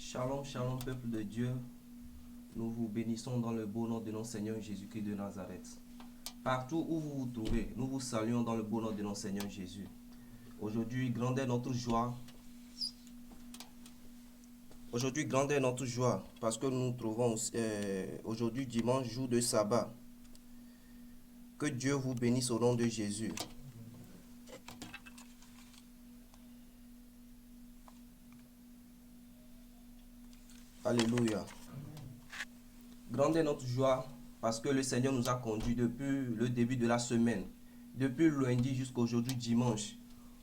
Shalom, shalom, peuple de Dieu. Nous vous bénissons dans le beau nom de notre Seigneur Jésus-Christ de Nazareth. Partout où vous vous trouvez, nous vous saluons dans le beau nom de notre Seigneur Jésus. Aujourd'hui, grande est notre joie. Aujourd'hui, grande est notre joie parce que nous nous trouvons aujourd'hui dimanche, jour de sabbat. Que Dieu vous bénisse au nom de Jésus. Alléluia. Grande est notre joie parce que le Seigneur nous a conduits depuis le début de la semaine, depuis lundi jusqu'à aujourd'hui dimanche.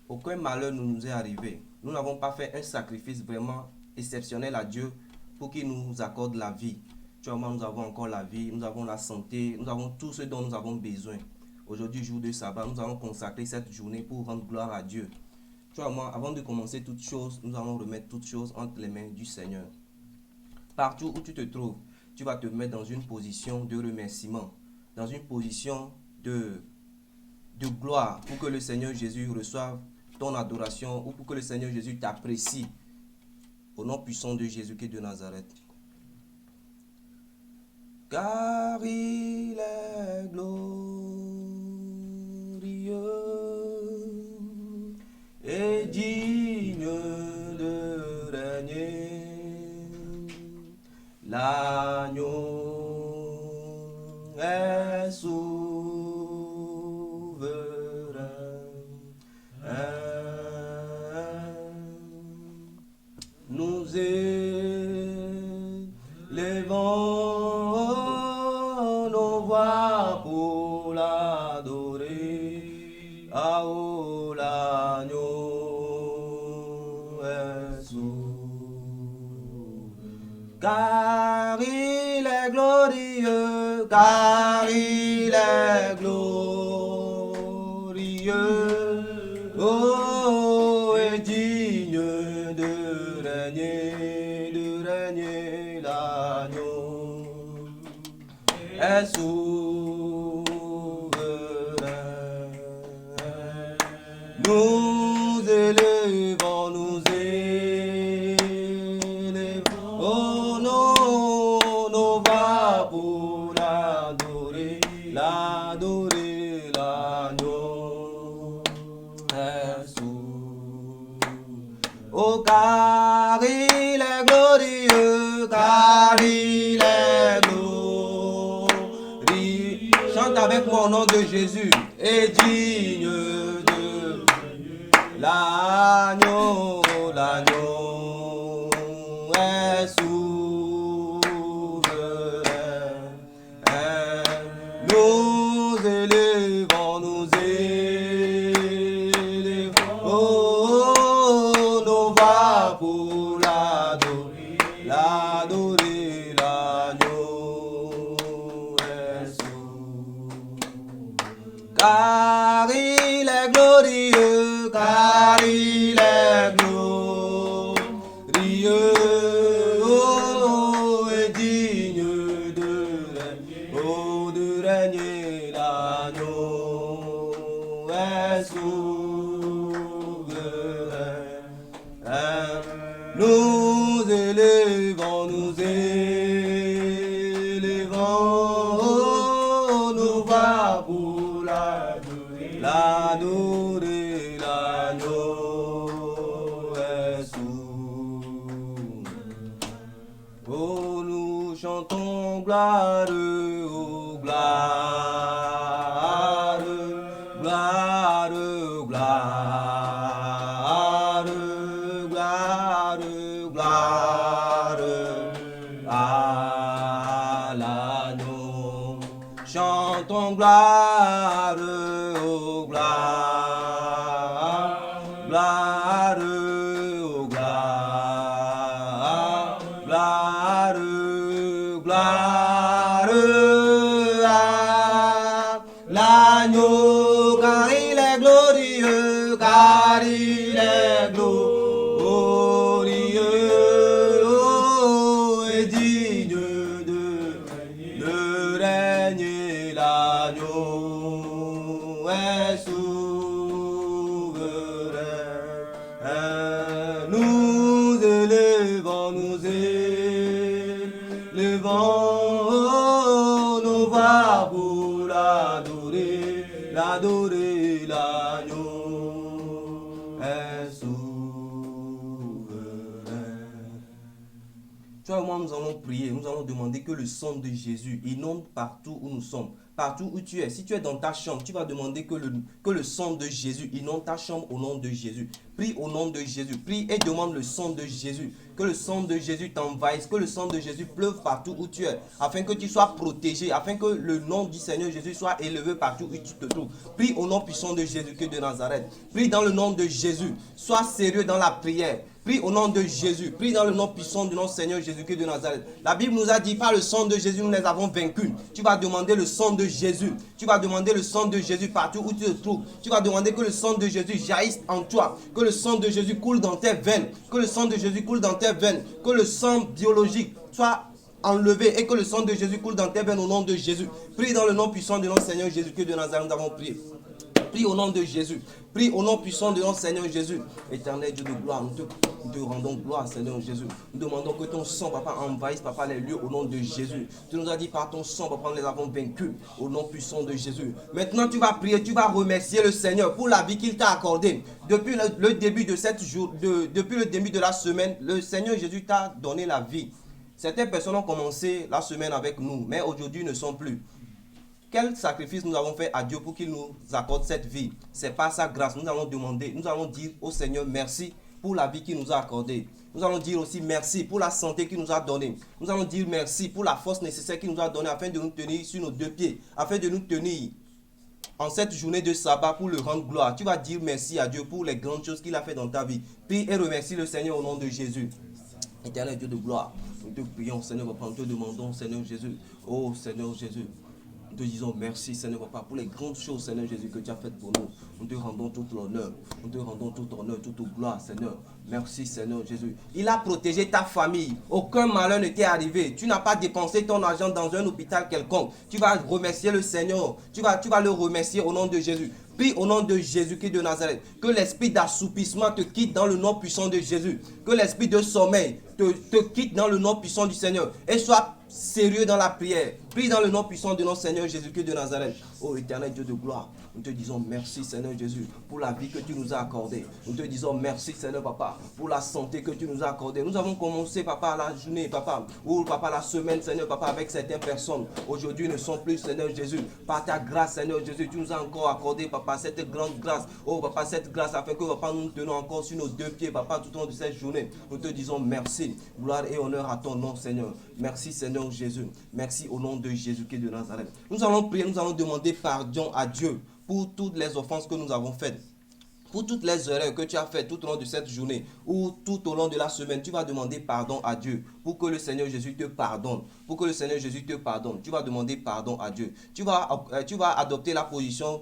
Aucun malheur ne nous est arrivé. Nous n'avons pas fait un sacrifice vraiment exceptionnel à Dieu pour qu'il nous accorde la vie. Actuellement, nous avons encore la vie, nous avons la santé, nous avons tout ce dont nous avons besoin. Aujourd'hui, jour de sabbat, nous allons consacrer cette journée pour rendre gloire à Dieu. Actuellement, avant de commencer toutes choses, nous allons remettre toutes choses entre les mains du Seigneur. Partout où tu te trouves, tu vas te mettre dans une position de remerciement, dans une position de gloire pour que le Seigneur Jésus reçoive ton adoration ou pour que le Seigneur Jésus t'apprécie. Au nom puissant de Jésus-Christ de Nazareth. Car il est glorieux et digne de régner. L'agneau est souverain. Nous élevons nos voix pour l'adorer. Ah, oh, l'agneau est souverain. Car il est glorieux, car il est glorieux, oh, et digne de régner, l'agneau est souverain. Nous élevons, oh non, nos voix pour l'adorer, l'agneau est souverain. Oh, car il est glorieux, car il est glorieux. Chante avec moi au nom de Jésus. Et digne de l'agneau, l'agneau est souverain. Nous élevons, oh, nos voix pour l'adorer, l'agneau est souverain. Car il est glorieux, car il est glorieux, oh, et digne de régner, l'agneau est souverain. Nous élevons, oh, nos voix pour l'adorer, l'agneau est souverain. Oh, nous chantons gloire, oh, gloire, gloire, gloire, gloire, gloire à l'agneau. Chantons gloire, oh, gloire, gloire, oh, gloire, gloire, gloire à l'agneau, car il est glorieux, car il est glorieux, oh, et digne de régner, l'agneau est souverain. Nous élevons, Toi et moi, nous allons prier, nous allons demander que le sang de Jésus inonde partout où nous sommes. Partout où tu es, si tu es dans ta chambre, tu vas demander que le sang de Jésus inonde ta chambre au nom de Jésus. Prie au nom de Jésus. Prie et demande le sang de Jésus. Que le sang de Jésus t'envahisse, que le sang de Jésus pleuve partout où tu es, afin que tu sois protégé, afin que le nom du Seigneur Jésus soit élevé partout où tu te trouves. Prie au nom puissant de Jésus-Christ de Nazareth. Prie dans le nom de Jésus. Sois sérieux dans la prière. Prie au nom de Jésus. Prie dans le nom puissant de notre Seigneur Jésus-Christ de Nazareth. La Bible nous a dit, par le sang de Jésus, nous les avons vaincus. Tu vas demander le sang de Jésus. Tu vas demander le sang de Jésus partout où tu te trouves. Tu vas demander que le sang de Jésus jaillisse en toi. Que le sang de Jésus coule dans tes veines. Que le sang de Jésus coule dans tes veines. Que le sang biologique soit enlevé et que le sang de Jésus coule dans tes veines au nom de Jésus. Prie dans le nom puissant de notre Seigneur Jésus-Christ de Nazareth. Nous avons prié. Prie au nom de Jésus. Prie au nom puissant de notre Seigneur Jésus. Éternel Dieu de gloire, nous te rendons gloire, Seigneur Jésus. Nous demandons que ton sang, papa, envahisse, papa, les lieux au nom de Jésus. Tu nous as dit par ton sang, papa, nous les avons vaincus au nom puissant de Jésus. Maintenant, tu vas prier, tu vas remercier le Seigneur pour la vie qu'il t'a accordée. Depuis le début de cette jour, depuis le début de la semaine, le Seigneur Jésus t'a donné la vie. Certaines personnes ont commencé la semaine avec nous, mais aujourd'hui ne sont plus. Quel sacrifice nous avons fait à Dieu pour qu'il nous accorde cette vie? C'est par sa grâce. Nous allons demander, nous allons dire au Seigneur merci pour la vie qu'il nous a accordée. Nous allons dire aussi merci pour la santé qu'il nous a donnée. Nous allons dire merci pour la force nécessaire qu'il nous a donnée afin de nous tenir sur nos deux pieds, afin de nous tenir en cette journée de sabbat pour le rendre gloire. Tu vas dire merci à Dieu pour les grandes choses qu'il a fait dans ta vie. Prie et remercie le Seigneur au nom de Jésus. Éternel Dieu de gloire, nous te prions, Seigneur Papa, nous te demandons, Seigneur Jésus, oh Seigneur Jésus, nous te disons merci, Seigneur Papa, pour les grandes choses, Seigneur Jésus, que tu as faites pour nous. Nous te rendons tout l'honneur, nous te rendons tout honneur, toute gloire, Seigneur. Merci, Seigneur Jésus. Il a protégé ta famille. Aucun malheur ne t'est arrivé. Tu n'as pas dépensé ton argent dans un hôpital quelconque. Tu vas remercier le Seigneur. Tu vas le remercier au nom de Jésus. Prie au nom de Jésus-Christ de Nazareth. Que l'esprit d'assoupissement te quitte dans le nom puissant de Jésus. Que l'esprit de sommeil te quitte dans le nom puissant du Seigneur. Et sois sérieux dans la prière. Prie dans le nom puissant de notre Seigneur Jésus-Christ de Nazareth. Oh éternel Dieu de gloire, nous te disons merci Seigneur Jésus pour la vie que tu nous as accordée. Nous te disons merci Seigneur Papa pour la santé que tu nous as accordée. Nous avons commencé Papa la journée Papa ou Papa la semaine Seigneur Papa avec certaines personnes. Aujourd'hui ne sont plus Seigneur Jésus. Par ta grâce Seigneur Jésus, tu nous as encore accordé Papa cette grande grâce. Oh Papa cette grâce afin que Papa nous tenons encore sur nos deux pieds Papa tout au long de cette journée. Nous te disons merci. Gloire et honneur à ton nom Seigneur. Merci Seigneur Jésus. Merci au nom de Jésus-Christ de Nazareth. Nous allons prier, nous allons demander pardon à Dieu pour toutes les offenses que nous avons faites. Pour toutes les erreurs que tu as faites tout au long de cette journée ou tout au long de la semaine, tu vas demander pardon à Dieu pour que le Seigneur Jésus te pardonne. Pour que le Seigneur Jésus te pardonne, tu vas demander pardon à Dieu. Tu vas adopter la position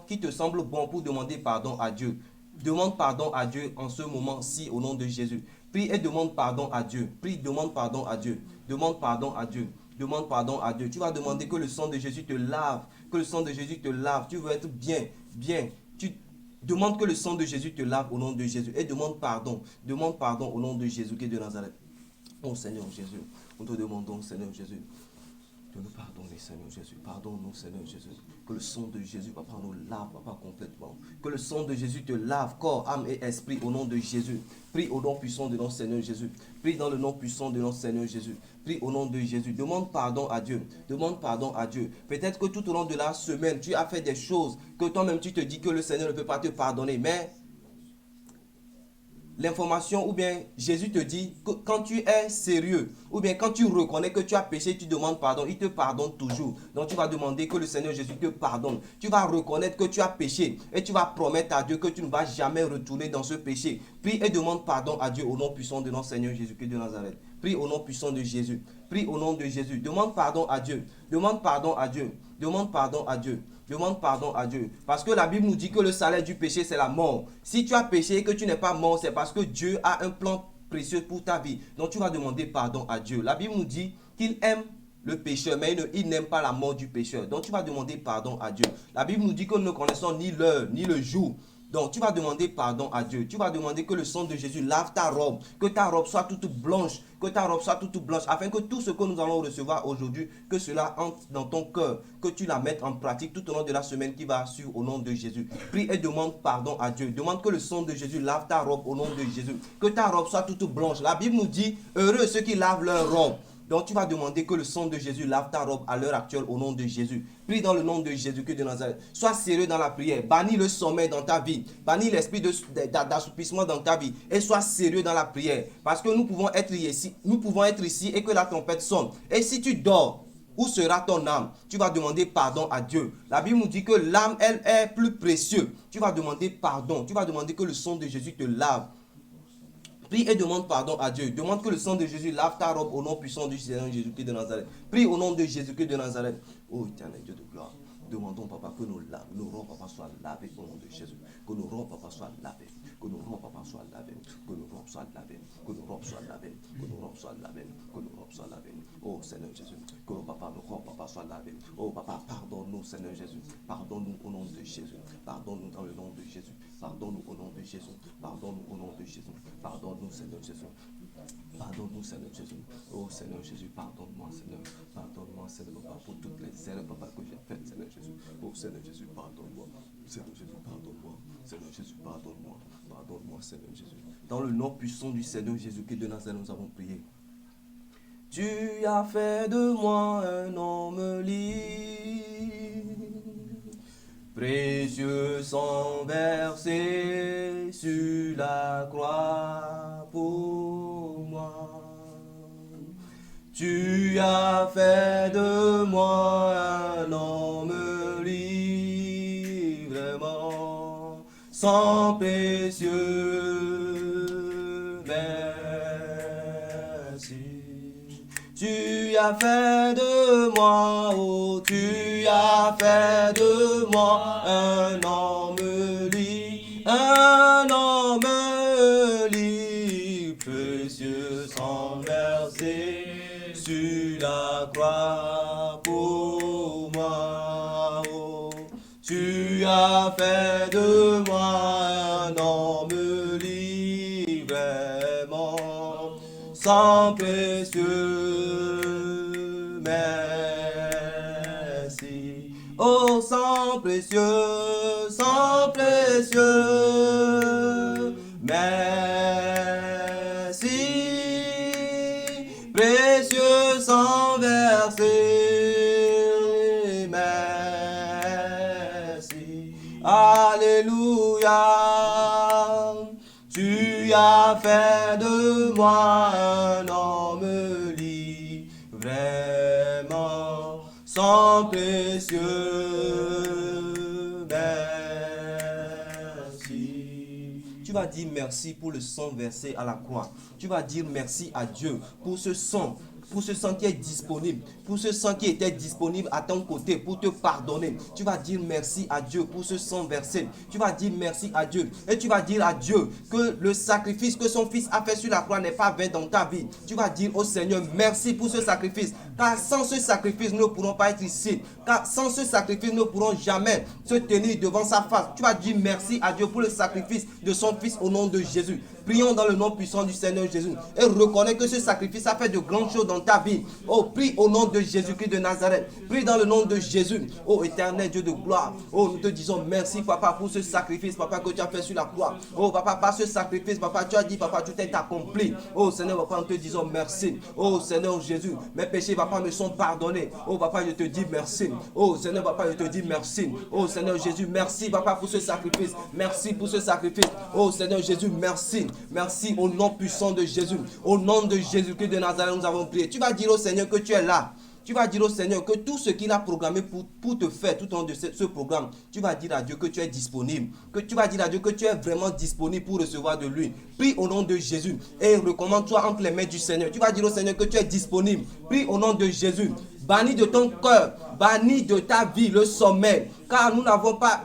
qui te semble bon pour demander pardon à Dieu. Demande pardon à Dieu en ce moment-ci au nom de Jésus. Prie et demande pardon à Dieu. Prie, demande pardon à Dieu. Demande pardon à Dieu. Demande pardon à Dieu. Tu vas demander que le sang de Jésus te lave. Que le sang de Jésus te lave. Tu veux être bien. Tu demandes que le sang de Jésus te lave au nom de Jésus. Et demande pardon. Demande pardon au nom de Jésus-Christ de Nazareth. Oh Seigneur Jésus, nous te demandons Seigneur Jésus de nous pardonner, Seigneur Jésus. Pardonne-nous, Seigneur Jésus. Que le sang de Jésus, Papa, nous lave, Papa, complètement. Que le sang de Jésus te lave, corps, âme et esprit, au nom de Jésus. Prie au nom puissant de notre Seigneur Jésus. Prie dans le nom puissant de notre Seigneur Jésus. Prie au nom de Jésus. Demande pardon à Dieu. Demande pardon à Dieu. Peut-être que tout au long de la semaine, tu as fait des choses que toi-même, tu te dis que le Seigneur ne peut pas te pardonner. Mais l'information ou bien Jésus te dit que quand tu es sérieux ou bien quand tu reconnais que tu as péché, tu demandes pardon, il te pardonne toujours. Donc tu vas demander que le Seigneur Jésus te pardonne. Tu vas reconnaître que tu as péché et tu vas promettre à Dieu que tu ne vas jamais retourner dans ce péché. Prie et demande pardon à Dieu au nom puissant de notre Seigneur Jésus-Christ de Nazareth. Prie au nom puissant de Jésus. Prie au nom de Jésus. Demande pardon à Dieu. Demande pardon à Dieu. Demande pardon à Dieu. Demande pardon à Dieu. Parce que la Bible nous dit que le salaire du péché, c'est la mort. Si tu as péché et que tu n'es pas mort, c'est parce que Dieu a un plan précieux pour ta vie. Donc tu vas demander pardon à Dieu. La Bible nous dit qu'il aime le pécheur, mais il n'aime pas la mort du pécheur. Donc tu vas demander pardon à Dieu. La Bible nous dit que nous ne connaissons ni l'heure, ni le jour Donc, tu vas demander pardon à Dieu. Tu vas demander que le sang de Jésus lave ta robe, que ta robe soit toute blanche, que ta robe soit toute blanche, afin que tout ce que nous allons recevoir aujourd'hui, que cela entre dans ton cœur, que tu la mettes en pratique tout au long de la semaine qui va suivre au nom de Jésus. Prie et demande pardon à Dieu. Demande que le sang de Jésus lave ta robe au nom de Jésus. Que ta robe soit toute blanche. La Bible nous dit, heureux ceux qui lavent leur robe. Donc tu vas demander que le sang de Jésus lave ta robe à l'heure actuelle au nom de Jésus. Prie dans le nom de Jésus-Christ de Nazareth. Sois sérieux dans la prière. Bannis le sommeil dans ta vie. Bannis l'esprit d'assoupissement dans ta vie. Et sois sérieux dans la prière. Parce que nous pouvons être ici et que la tempête sonne. Et si tu dors, où sera ton âme? Tu vas demander pardon à Dieu. La Bible nous dit que l'âme, elle, est plus précieuse. Tu vas demander pardon. Tu vas demander que le sang de Jésus te lave. Prie et demande pardon à Dieu. Demande que le sang de Jésus lave ta robe au nom puissant du Seigneur Jésus-Christ de Nazareth. Prie au nom de Jésus-Christ de Nazareth. Oh éternel Dieu de gloire. Demandons, papa, que nos robes, papa, soient lavées au nom de Jésus. Que nos robes, papa, soient lavées. Que nos robes, papa, soient lavées. Que nos robes soient lavées. Que nos robes soient lavées. Que nos robes soient lavées. Que nos robes soient lavées. Oh Seigneur Jésus. Que papa, nos robes, papa, soient lavées. Oh papa, pardonne-nous, Seigneur Jésus. Pardonne-nous au nom de Jésus. Pardonne-nous dans le nom de Jésus. Pardonne-nous au nom de Jésus. Pardonne-nous au nom de Jésus. Pardonne-nous, Seigneur Jésus. Pardonne-nous, Seigneur Jésus. Oh Seigneur Jésus, pardonne-moi, Seigneur. Pardonne-moi, Seigneur, papa, pour toutes les erreurs, papa, que j'ai faites, Seigneur Jésus. Oh Seigneur Jésus, pardonne-moi. Seigneur Jésus, pardonne-moi. Seigneur Jésus, pardonne-moi. Pardonne-moi, Seigneur Jésus. Dans le nom puissant du Seigneur Jésus-Christ de Nazareth, nous avons prié. Tu as fait de moi un homme libre, précieux sang versé sur la croix pour moi. Tu as fait de moi un homme libre, vraiment, sang précieux, merci. Tu as fait de moi, oh, tu as fait de moi un homme libre, précieux sang versé sur la croix pour moi. Oh, tu as fait de moi un homme libre, vraiment, sang précieux, merci. Oh, sang précieux, merci. Précieux sang versé, merci. Alléluia. Tu as fait de moi un homme libre, vraiment, sang précieux, merci. Tu vas dire merci pour le sang versé à la croix. Tu vas dire merci à Dieu pour ce sang qui est disponible, pour ce sang qui était disponible à ton côté pour te pardonner. Tu vas dire merci à Dieu pour ce sang versé. Tu vas dire merci à Dieu et tu vas dire à Dieu que le sacrifice que son fils a fait sur la croix n'est pas vain dans ta vie. Tu vas dire au Seigneur merci pour ce sacrifice, car sans ce sacrifice nous ne pourrons pas être ici, car sans ce sacrifice nous ne pourrons jamais se tenir devant sa face. Tu vas dire merci à Dieu pour le sacrifice de son fils au nom de Jésus. Prions dans le nom puissant du Seigneur Jésus et reconnais que ce sacrifice a fait de grandes choses dans ta vie. Oh, prie au nom de Jésus-Christ de Nazareth. Prie dans le nom de Jésus. Oh, éternel Dieu de gloire. Oh, nous te disons merci, papa, pour ce sacrifice, papa, que tu as fait sur la croix. Oh, papa, par ce sacrifice, papa, tu as dit, papa, tout est accompli. Oh, Seigneur, papa, nous te disons merci. Oh, Seigneur Jésus, mes péchés, papa, me sont pardonnés. Oh, papa, je te dis merci. Oh, Seigneur, papa, je te dis merci. Oh, Seigneur Jésus, merci, papa, pour ce sacrifice. Merci pour ce sacrifice. Oh, Seigneur Jésus, merci. Merci au nom puissant de Jésus. Au nom de Jésus-Christ de Nazareth, nous avons prié. Tu vas dire au Seigneur que tu es là. Tu vas dire au Seigneur que tout ce qu'il a programmé pour te faire tout au long de ce programme, tu vas dire à Dieu que tu es disponible. Que tu vas dire à Dieu que tu es vraiment disponible pour recevoir de lui. Prie au nom de Jésus et recommande-toi entre les mains du Seigneur. Tu vas dire au Seigneur que tu es disponible. Prie au nom de Jésus. Bannis de ton cœur, bannis de ta vie le sommeil. Car nous n'avons pas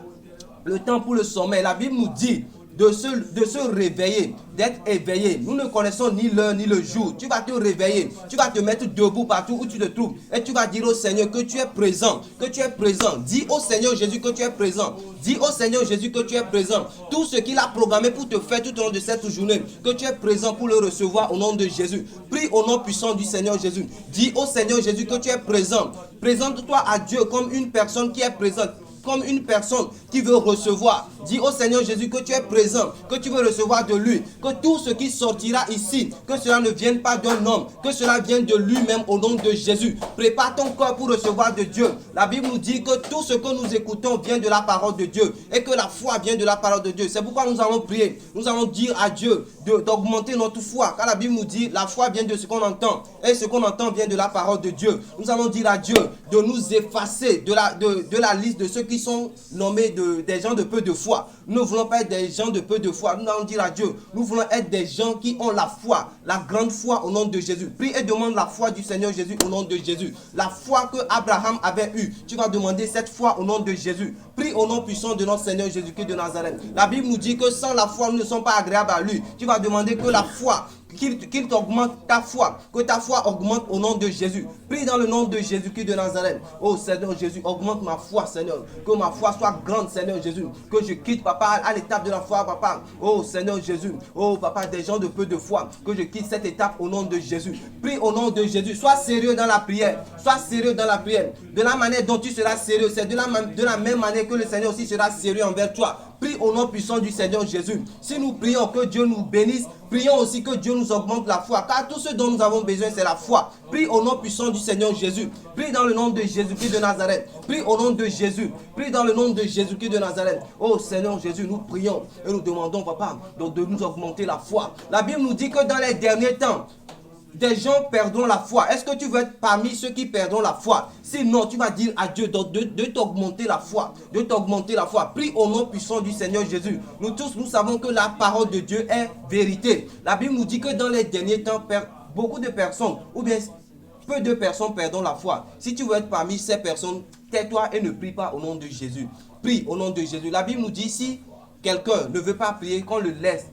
le temps pour le sommeil. La Bible nous dit de se réveiller, d'être éveillé. Nous ne connaissons ni l'heure ni le jour. Tu vas te réveiller, tu vas te mettre debout partout où tu te trouves et tu vas dire au Seigneur que tu es présent, que tu es présent. Dis au Seigneur Jésus que tu es présent. Dis au Seigneur Jésus que tu es présent. Tout ce qu'il a programmé pour te faire tout au long de cette journée, que tu es présent pour le recevoir au nom de Jésus. Prie au nom puissant du Seigneur Jésus. Dis au Seigneur Jésus que tu es présent. Présente-toi à Dieu comme une personne qui est présente, comme une personne qui veut recevoir. Dis au Seigneur Jésus que tu es présent, que tu veux recevoir de lui, que tout ce qui sortira ici, que cela ne vienne pas d'un homme, que cela vienne de lui-même au nom de Jésus. Prépare ton cœur pour recevoir de Dieu. La Bible nous dit que tout ce que nous écoutons vient de la parole de Dieu et que la foi vient de la parole de Dieu. C'est pourquoi nous allons prier. Nous allons dire à Dieu d'augmenter notre foi. Car la Bible nous dit la foi vient de ce qu'on entend et ce qu'on entend vient de la parole de Dieu. Nous allons dire à Dieu de nous effacer de la liste de ceux qui sont nommés des gens de peu de foi. Nous ne voulons pas être des gens de peu de foi. Nous allons dire à Dieu, nous voulons être des gens qui ont la foi, la grande foi au nom de Jésus. Prie et demande la foi du Seigneur Jésus au nom de Jésus. La foi que Abraham avait eue, tu vas demander cette foi au nom de Jésus. Prie au nom puissant de notre Seigneur Jésus-Christ de Nazareth. La Bible nous dit que sans la foi, nous ne sommes pas agréables à lui. Tu vas demander que la foi, qu'il t'augmente ta foi, que ta foi augmente au nom de Jésus. Prie dans le nom de Jésus-Christ de Nazareth. Oh Seigneur Jésus, augmente ma foi, Seigneur. Que ma foi soit grande, Seigneur Jésus. Que je quitte, papa, à l'étape de la foi, papa. Oh Seigneur Jésus. Oh papa, des gens de peu de foi. Que je quitte cette étape au nom de Jésus. Prie au nom de Jésus. Sois sérieux dans la prière. Sois sérieux dans la prière. De la manière dont tu seras sérieux, c'est de la même manière que le Seigneur aussi sera sérieux envers toi. Prie au nom puissant du Seigneur Jésus. Si nous prions que Dieu nous bénisse, prions aussi que Dieu nous augmente la foi. Car tout ce dont nous avons besoin, c'est la foi. Prie au nom puissant du Seigneur Jésus. Prie dans le nom de Jésus-Christ de Nazareth. Prie au nom de Jésus. Prie dans le nom de Jésus-Christ de Nazareth. Oh Seigneur Jésus, nous prions et nous demandons, papa, donc de nous augmenter la foi. La Bible nous dit que dans les derniers temps, des gens perdront la foi. Est-ce que tu veux être parmi ceux qui perdront la foi? Sinon, tu vas dire à Dieu de t'augmenter la foi. De t'augmenter la foi. Prie au nom puissant du Seigneur Jésus. Nous tous, nous savons que la parole de Dieu est vérité. La Bible nous dit que dans les derniers temps, beaucoup de personnes, ou bien peu de personnes perdront la foi. Si tu veux être parmi ces personnes, tais-toi et ne prie pas au nom de Jésus. Prie au nom de Jésus. La Bible nous dit, si quelqu'un ne veut pas prier, qu'on le laisse.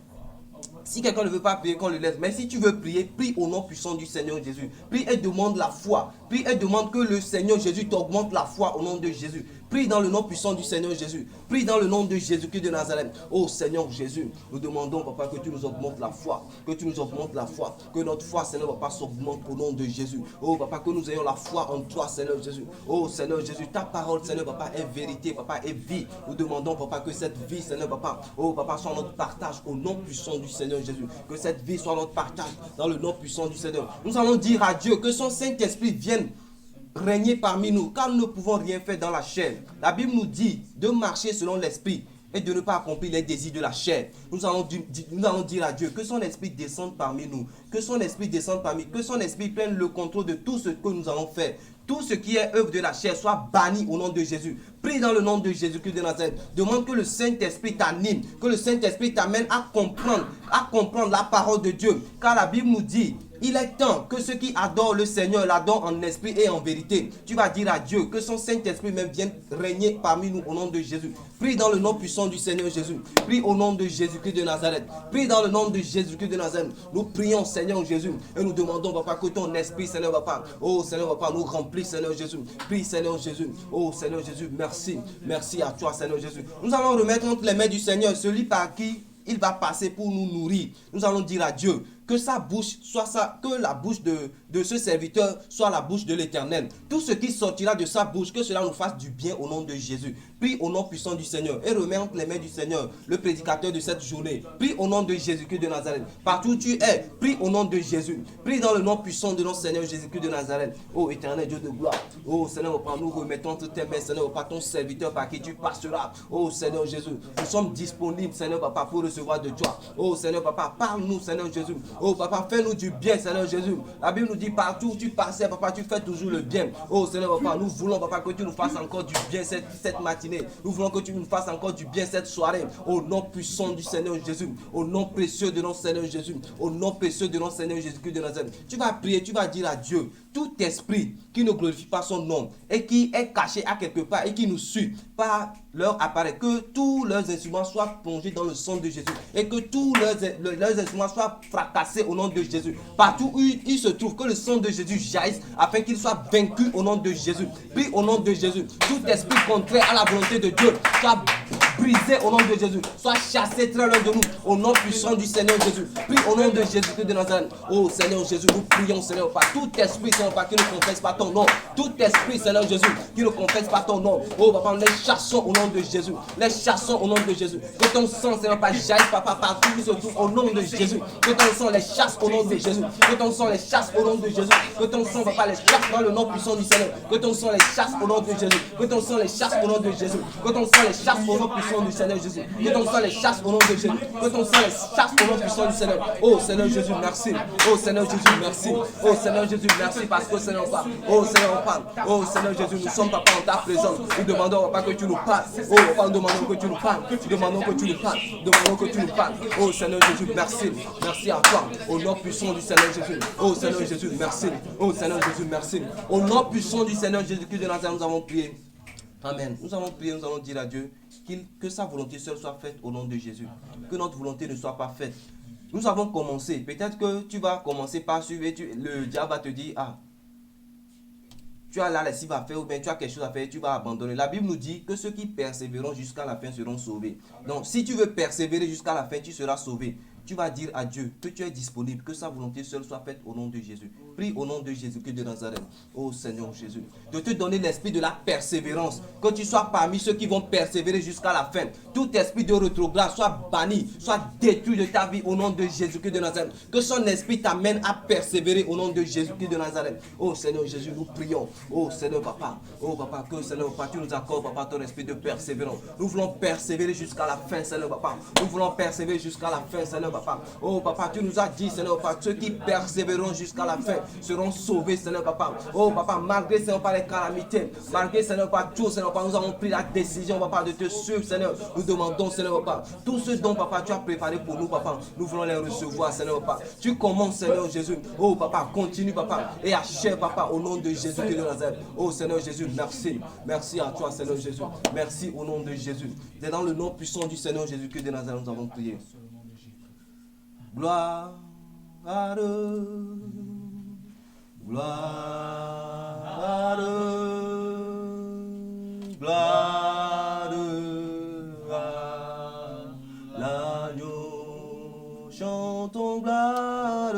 Si quelqu'un ne veut pas prier, qu'on le laisse. Mais si tu veux prier, prie au nom puissant du Seigneur Jésus. Prie et demande la foi. Prie et demande que le Seigneur Jésus t'augmente la foi au nom de Jésus. Prie dans le nom puissant du Seigneur Jésus. Prie dans le nom de Jésus-Christ de Nazareth. Oh Seigneur Jésus, nous demandons, papa, que tu nous augmentes la foi. Que tu nous augmentes la foi. Que notre foi, Seigneur, papa, s'augmente au nom de Jésus. Oh papa, que nous ayons la foi en toi, Seigneur Jésus. Oh Seigneur Jésus, ta parole, Seigneur, papa, est vérité, papa, est vie. Nous demandons, papa, que cette vie, Seigneur, papa, oh papa, soit notre partage au nom puissant du Seigneur Jésus. Que cette vie soit notre partage dans le nom puissant du Seigneur. Nous allons dire à Dieu que son Saint-Esprit vienne régner parmi nous, car nous ne pouvons rien faire dans la chair. La Bible nous dit de marcher selon l'Esprit et de ne pas accomplir les désirs de la chair. Nous allons dire à Dieu que son Esprit descende parmi nous, que son Esprit descende parmi nous, que son Esprit prenne le contrôle de tout ce que nous allons faire. Tout ce qui est œuvre de la chair soit banni au nom de Jésus. Prie dans le nom de Jésus-Christ de Nazareth. Demande que le Saint-Esprit t'anime, que le Saint-Esprit t'amène à comprendre la parole de Dieu. Car la Bible nous dit, il est temps que ceux qui adorent le Seigneur l'adorent en esprit et en vérité. Tu vas dire à Dieu que son Saint-Esprit même vienne régner parmi nous au nom de Jésus. Prie dans le nom puissant du Seigneur Jésus. Prie au nom de Jésus-Christ de Nazareth. Prie dans le nom de Jésus-Christ de Nazareth. Nous prions, Seigneur Jésus, et nous demandons, papa, que ton esprit, Seigneur, papa, oh Seigneur, papa, nous remplit, Seigneur Jésus. Prie, Seigneur Jésus. Oh Seigneur Jésus, merci. Merci à toi, Seigneur Jésus. Nous allons remettre entre les mains du Seigneur celui par qui il va passer pour nous nourrir. Nous allons dire à Dieu que sa bouche soit que la bouche de ce serviteur soit la bouche de l'Éternel. Tout ce qui sortira de sa bouche, que cela nous fasse du bien au nom de Jésus. Prie au nom puissant du Seigneur et remets entre les mains du Seigneur le prédicateur de cette journée. Prie au nom de Jésus-Christ de Nazareth. Partout où tu es, prie au nom de Jésus. Prie dans le nom puissant de notre Seigneur Jésus-Christ de Nazareth. Oh Éternel Dieu de gloire. Oh Seigneur, nous remettons entre tes mains, Seigneur, par ton serviteur par qui tu passeras. Oh Seigneur Jésus, nous sommes disponibles, Seigneur Papa, pour recevoir de toi. Oh Seigneur Papa, parle-nous, Seigneur Jésus. Oh Papa, fais-nous du bien, Seigneur Jésus. La Bible nous dit partout où tu passais, Papa, tu fais toujours le bien. Oh Seigneur Papa, nous voulons, Papa, que tu nous fasses encore du bien cette matinée. Nous voulons que tu nous fasses encore du bien cette soirée. Au nom puissant du Seigneur Jésus. Au nom précieux de notre Seigneur Jésus. Au nom précieux de notre Seigneur Jésus-Christ de Nazareth. Tu vas prier, tu vas dire à Dieu, tout esprit qui ne glorifie pas son nom et qui est caché à quelque part et qui nous suit par leur appareil, que tous leurs instruments soient plongés dans le sang de Jésus et que tous leurs instruments soient fracassés au nom de Jésus. Partout où ils se trouvent, que le sang de Jésus jaillisse afin qu'ils soient vaincus au nom de Jésus. Prie au nom de Jésus. Tout esprit contraire à la volonté de Dieu soit brisé au nom de Jésus. Soit chassé très loin de nous au nom puissant du Seigneur Jésus. Prie au nom de Jésus de Nazareth. Oh Seigneur Jésus, nous prions Seigneur Père. Tout esprit Seigneur Père qui ne confesse pas ton nom. Tout esprit Seigneur Jésus qui ne confesse pas ton nom. Oh Papa, les chassons au nom de Jésus. Les chassons au nom de Jésus. Que ton sang Seigneur Père jaillisse Papa partout où il se trouve au nom de Jésus. Que ton sang les chasse au nom de Jésus. Que ton sang les chasse au nom de Jésus. Que ton sang Papa les chasse dans le nom puissant du Seigneur. Que ton sang les chasse au nom de Jésus. Que ton sang les chasse au nom de Jésus. Que ton sang les chasse au nom puissant du Seigneur Jésus. Que ton sang les chasse au nom de Jésus. Que ton sang les chasse au nom puissant du Seigneur. Oh Seigneur Jésus, merci. Oh Seigneur Jésus, merci. Oh Seigneur Jésus, merci parce que Seigneur Papa. Oh Seigneur Papa. Oh Seigneur Jésus, nous sommes Papa en ta présence. Nous demandons Papa que tu nous parles. Oh Papa, nous demandons que tu nous parles. Demandons que tu nous parles. Demandons que tu nous parles. Oh Seigneur Jésus, merci. Merci à toi. Au nom puissant du Seigneur Jésus. Oh Seigneur Jésus, merci. Oh Seigneur Jésus, merci. Au nom puissant du Seigneur Jésus-Christ de Nazareth, nous avons prié. Amen. Nous allons prier, nous allons dire à Dieu que sa volonté seule soit faite au nom de Jésus. Que notre volonté ne soit pas faite. Nous avons commencé. Peut-être que tu vas commencer par suivre et le diable va te dire, ah, tu as la lessive à faire ou bien tu as quelque chose à faire, tu vas abandonner. La Bible nous dit que ceux qui persévéreront jusqu'à la fin seront sauvés. Donc, si tu veux persévérer jusqu'à la fin, tu seras sauvé. Tu vas dire à Dieu que tu es disponible, que sa volonté seule soit faite au nom de Jésus. Prie au nom de Jésus-Christ de Nazareth. Oh Seigneur Jésus, de te donner l'esprit de la persévérance. Que tu sois parmi ceux qui vont persévérer jusqu'à la fin. Tout esprit de rétrograde soit banni, soit détruit de ta vie au nom de Jésus-Christ de Nazareth. Que son esprit t'amène à persévérer au nom de Jésus-Christ de Nazareth. Oh Seigneur Jésus, nous prions. Oh Seigneur Papa. Oh Papa, que Seigneur Papa, tu nous accordes Papa ton esprit de persévérance. Nous voulons persévérer jusqu'à la fin, Seigneur Papa. Nous voulons persévérer jusqu'à la fin, Seigneur Papa. Oh Papa, tu nous as dit, Seigneur Papa, ceux qui persévéreront jusqu'à la fin seront sauvés, Seigneur Papa. Oh Papa, malgré, Seigneur Papa, les calamités, malgré, Seigneur Papa, tout, Seigneur Papa, nous avons pris la décision, Papa, de te suivre, Seigneur. Nous demandons, Seigneur Papa, tout ce dont, Papa, tu as préparé pour nous, Papa, nous voulons les recevoir, Seigneur Papa. Tu commences, Seigneur Jésus. Oh Papa, continue, Papa, et achève, Papa, au nom de Jésus de Nazareth. Oh Seigneur Jésus, merci. Merci à toi, Seigneur Jésus. Merci au nom de Jésus. C'est dans le nom puissant du Seigneur Jésus que de Nazareth nous avons prié. Gloire, gloire, gloire à l'agneau. Chantons gloire,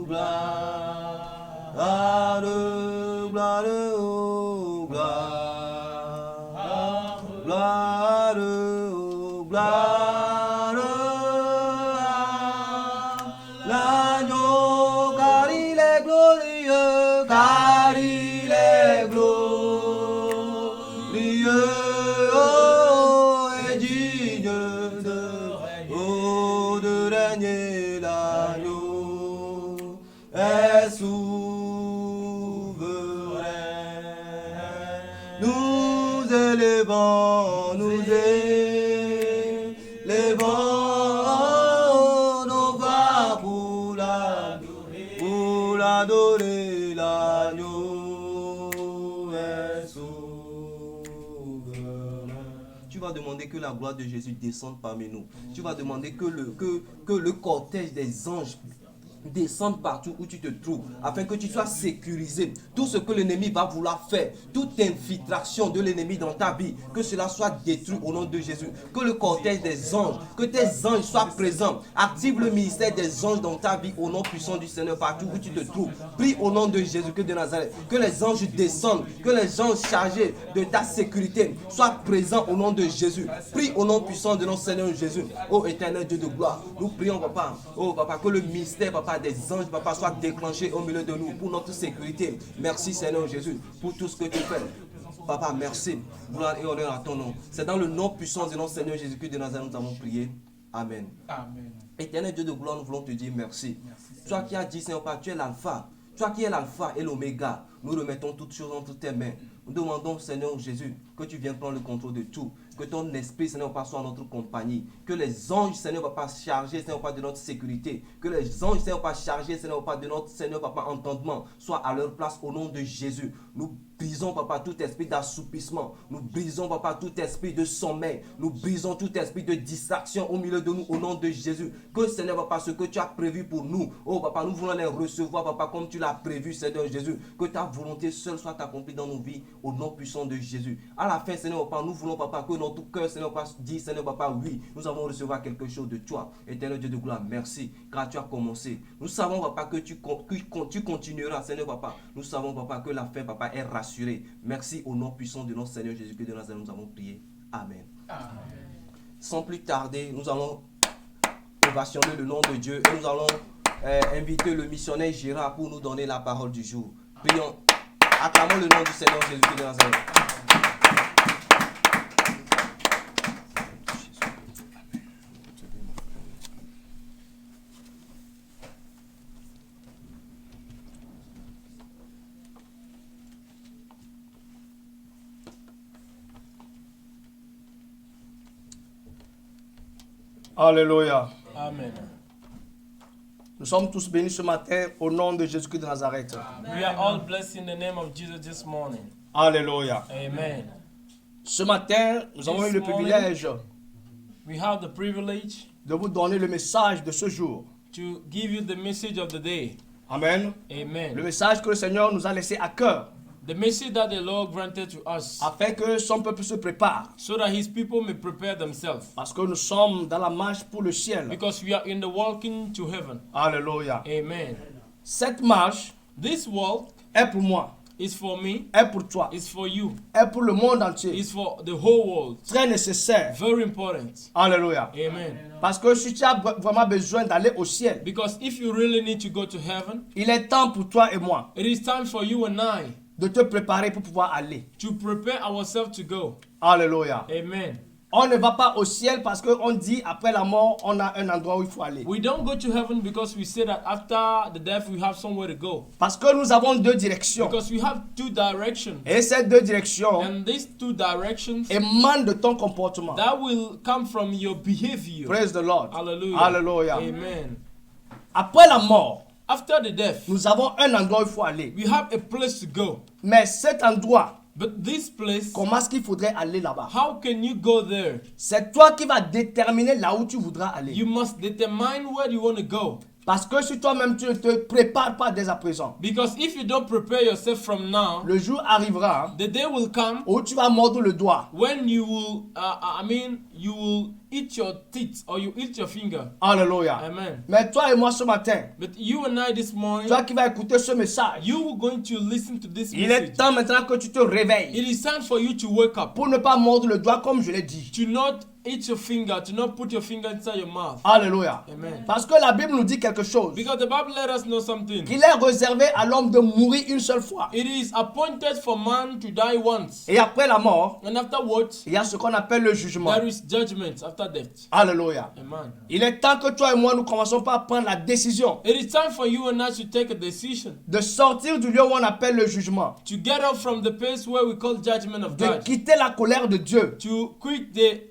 gloire, gloire, gloire, gloire, gloire. Nous élevons nos voix pour l'adorer, l'agneau est souverain. Tu vas demander que la gloire de Jésus descende parmi nous. Tu vas demander que le cortège des anges descendre partout où tu te trouves, afin que tu sois sécurisé. Tout ce que l'ennemi va vouloir faire, toute infiltration de l'ennemi dans ta vie, que cela soit détruit au nom de Jésus. Que le cortège des anges, que tes anges soient présents. Active le ministère des anges dans ta vie au nom puissant du Seigneur partout où tu te trouves. Prie au nom de Jésus de Nazareth. Que les anges descendent, que les anges chargés de ta sécurité soient présents au nom de Jésus. Prie au nom puissant de notre Seigneur Jésus. Ô éternel Dieu de gloire, nous prions, Papa. Oh Papa, que le mystère, Papa, des anges, Papa, soit déclenché au milieu de nous pour notre sécurité. Merci Seigneur Jésus pour tout ce que tu fais. Papa, merci. Gloire et honneur à ton nom. C'est dans le nom puissant de notre Seigneur Jésus-Christ de Nazareth nous avons prié. Amen. Amen. Éternel Dieu de gloire, nous voulons te dire merci. Toi qui as dit, Seigneur Papa, tu es l'alpha. Toi qui es l'alpha et l'oméga. Nous remettons toutes choses entre tes mains. Nous demandons, Seigneur Jésus, que tu viennes prendre le contrôle de tout. Que ton esprit, Seigneur Papa, soit en notre compagnie. Que les anges, Seigneur Papa, chargés, Seigneur Papa, de notre sécurité. Que les anges, Seigneur Papa, chargés, Seigneur Papa, de notre, Seigneur Papa, entendement, soient à leur place au nom de Jésus. Nous brisons, papa, tout esprit d'assoupissement. Nous brisons, papa, tout esprit de sommeil. Nous brisons tout esprit de distraction au milieu de nous, au nom de Jésus. Que, Seigneur, papa, ce que tu as prévu pour nous, oh, papa, nous voulons les recevoir, papa, comme tu l'as prévu, Seigneur Jésus. Que ta volonté seule soit accomplie dans nos vies, au nom puissant de Jésus. À la fin, Seigneur, papa, nous voulons, papa, que dans tout cœur, Seigneur, papa, dit, Seigneur, papa, oui, nous avons recevoir quelque chose de toi. Éternel Dieu de gloire, merci, car tu as commencé. Nous savons, papa, que tu continueras, Seigneur, papa. Nous savons, papa, que la fin, papa, est rassurée. Merci au nom puissant de notre Seigneur Jésus-Christ de Nazareth, nous avons prié. Amen. Amen. Sans plus tarder, nous allons ovationner le nom de Dieu et nous allons inviter le missionnaire Gérard pour nous donner la parole du jour. Prions. Acclamons le nom du Seigneur Jésus-Christ de Nazareth. Alléluia. Amen. Nous sommes tous bénis ce matin au nom de Jésus-Christ de Nazareth. We are all blessed in the name of Jesus this morning. Alléluia. Amen. Ce matin, nous avons eu le privilège We have the privilege de vous donner le message de ce jour. to give you the message of the day. Amen. Amen. Le message que le Seigneur nous a laissé à cœur The message that the Lord granted to us afin que son peuple se prépare. so that his people may prepare themselves. Parce que nous sommes dans la marche pour le ciel. Because we are in the walking to heaven. Alléluia. Amen. Cette marche This walk est pour moi, is for me, est pour toi, is for you, est pour le monde entier. is for the whole world. Très nécessaire. Very important. Alléluia. Amen. Parce que si tu as vraiment besoin d'aller au ciel, Because if you really need to go to heaven, il est temps pour toi et moi it is time for you and I de te préparer pour pouvoir aller. to prepare ourselves to go. Alléluia. Amen. On ne va pas au ciel parce qu'on dit après la mort, on a un endroit où il faut aller. We don't go to heaven because we say that after the death we have somewhere to go. Parce que nous avons deux directions. Because we have two directions. Et ces deux directions And these two directions émanent de ton comportement. that will come from your behavior. Praise the Lord. Hallelujah. Alléluia. Amen. Après la mort, After the death, nous avons un endroit où il faut aller. we have a place to go. Mais cet endroit, But this place, comment est-ce qu'il faudrait aller là-bas? how can you go there? C'est toi qui vas déterminer là où tu voudras aller. You must determine where you want to go. Parce que si toi-même tu ne te prépares pas dès à présent, Because if you don't prepare yourself from now, le jour arrivera the day will come où tu vas mordre le doigt. when you will, you will eat your teeth or you eat your finger. Alléluia. Amen. Mais toi et moi ce matin, But you and I this morning, toi qui vas écouter ce message, you are going to listen to this il est message. temps maintenant que tu te réveilles It is time for you to wake up. pour ne pas mordre le doigt comme je l'ai dit. To not eat your finger, to not put your finger inside your mouth. Alléluia. Amen. Parce que la Bible nous dit quelque chose. Because the Bible let us know something. Il est réservé à l'homme de mourir une seule fois. It is appointed for man to die once. Et après la mort, And afterwards, il y a ce qu'on appelle le jugement. there is judgment after death. Alléluia. Amen. Il est temps que toi et moi nous commençons par prendre la décision It is time for you and I to take a decision. de sortir du lieu où on appelle le jugement, To get up from the place where we call judgment of de God. quitter la colère de Dieu, To quit the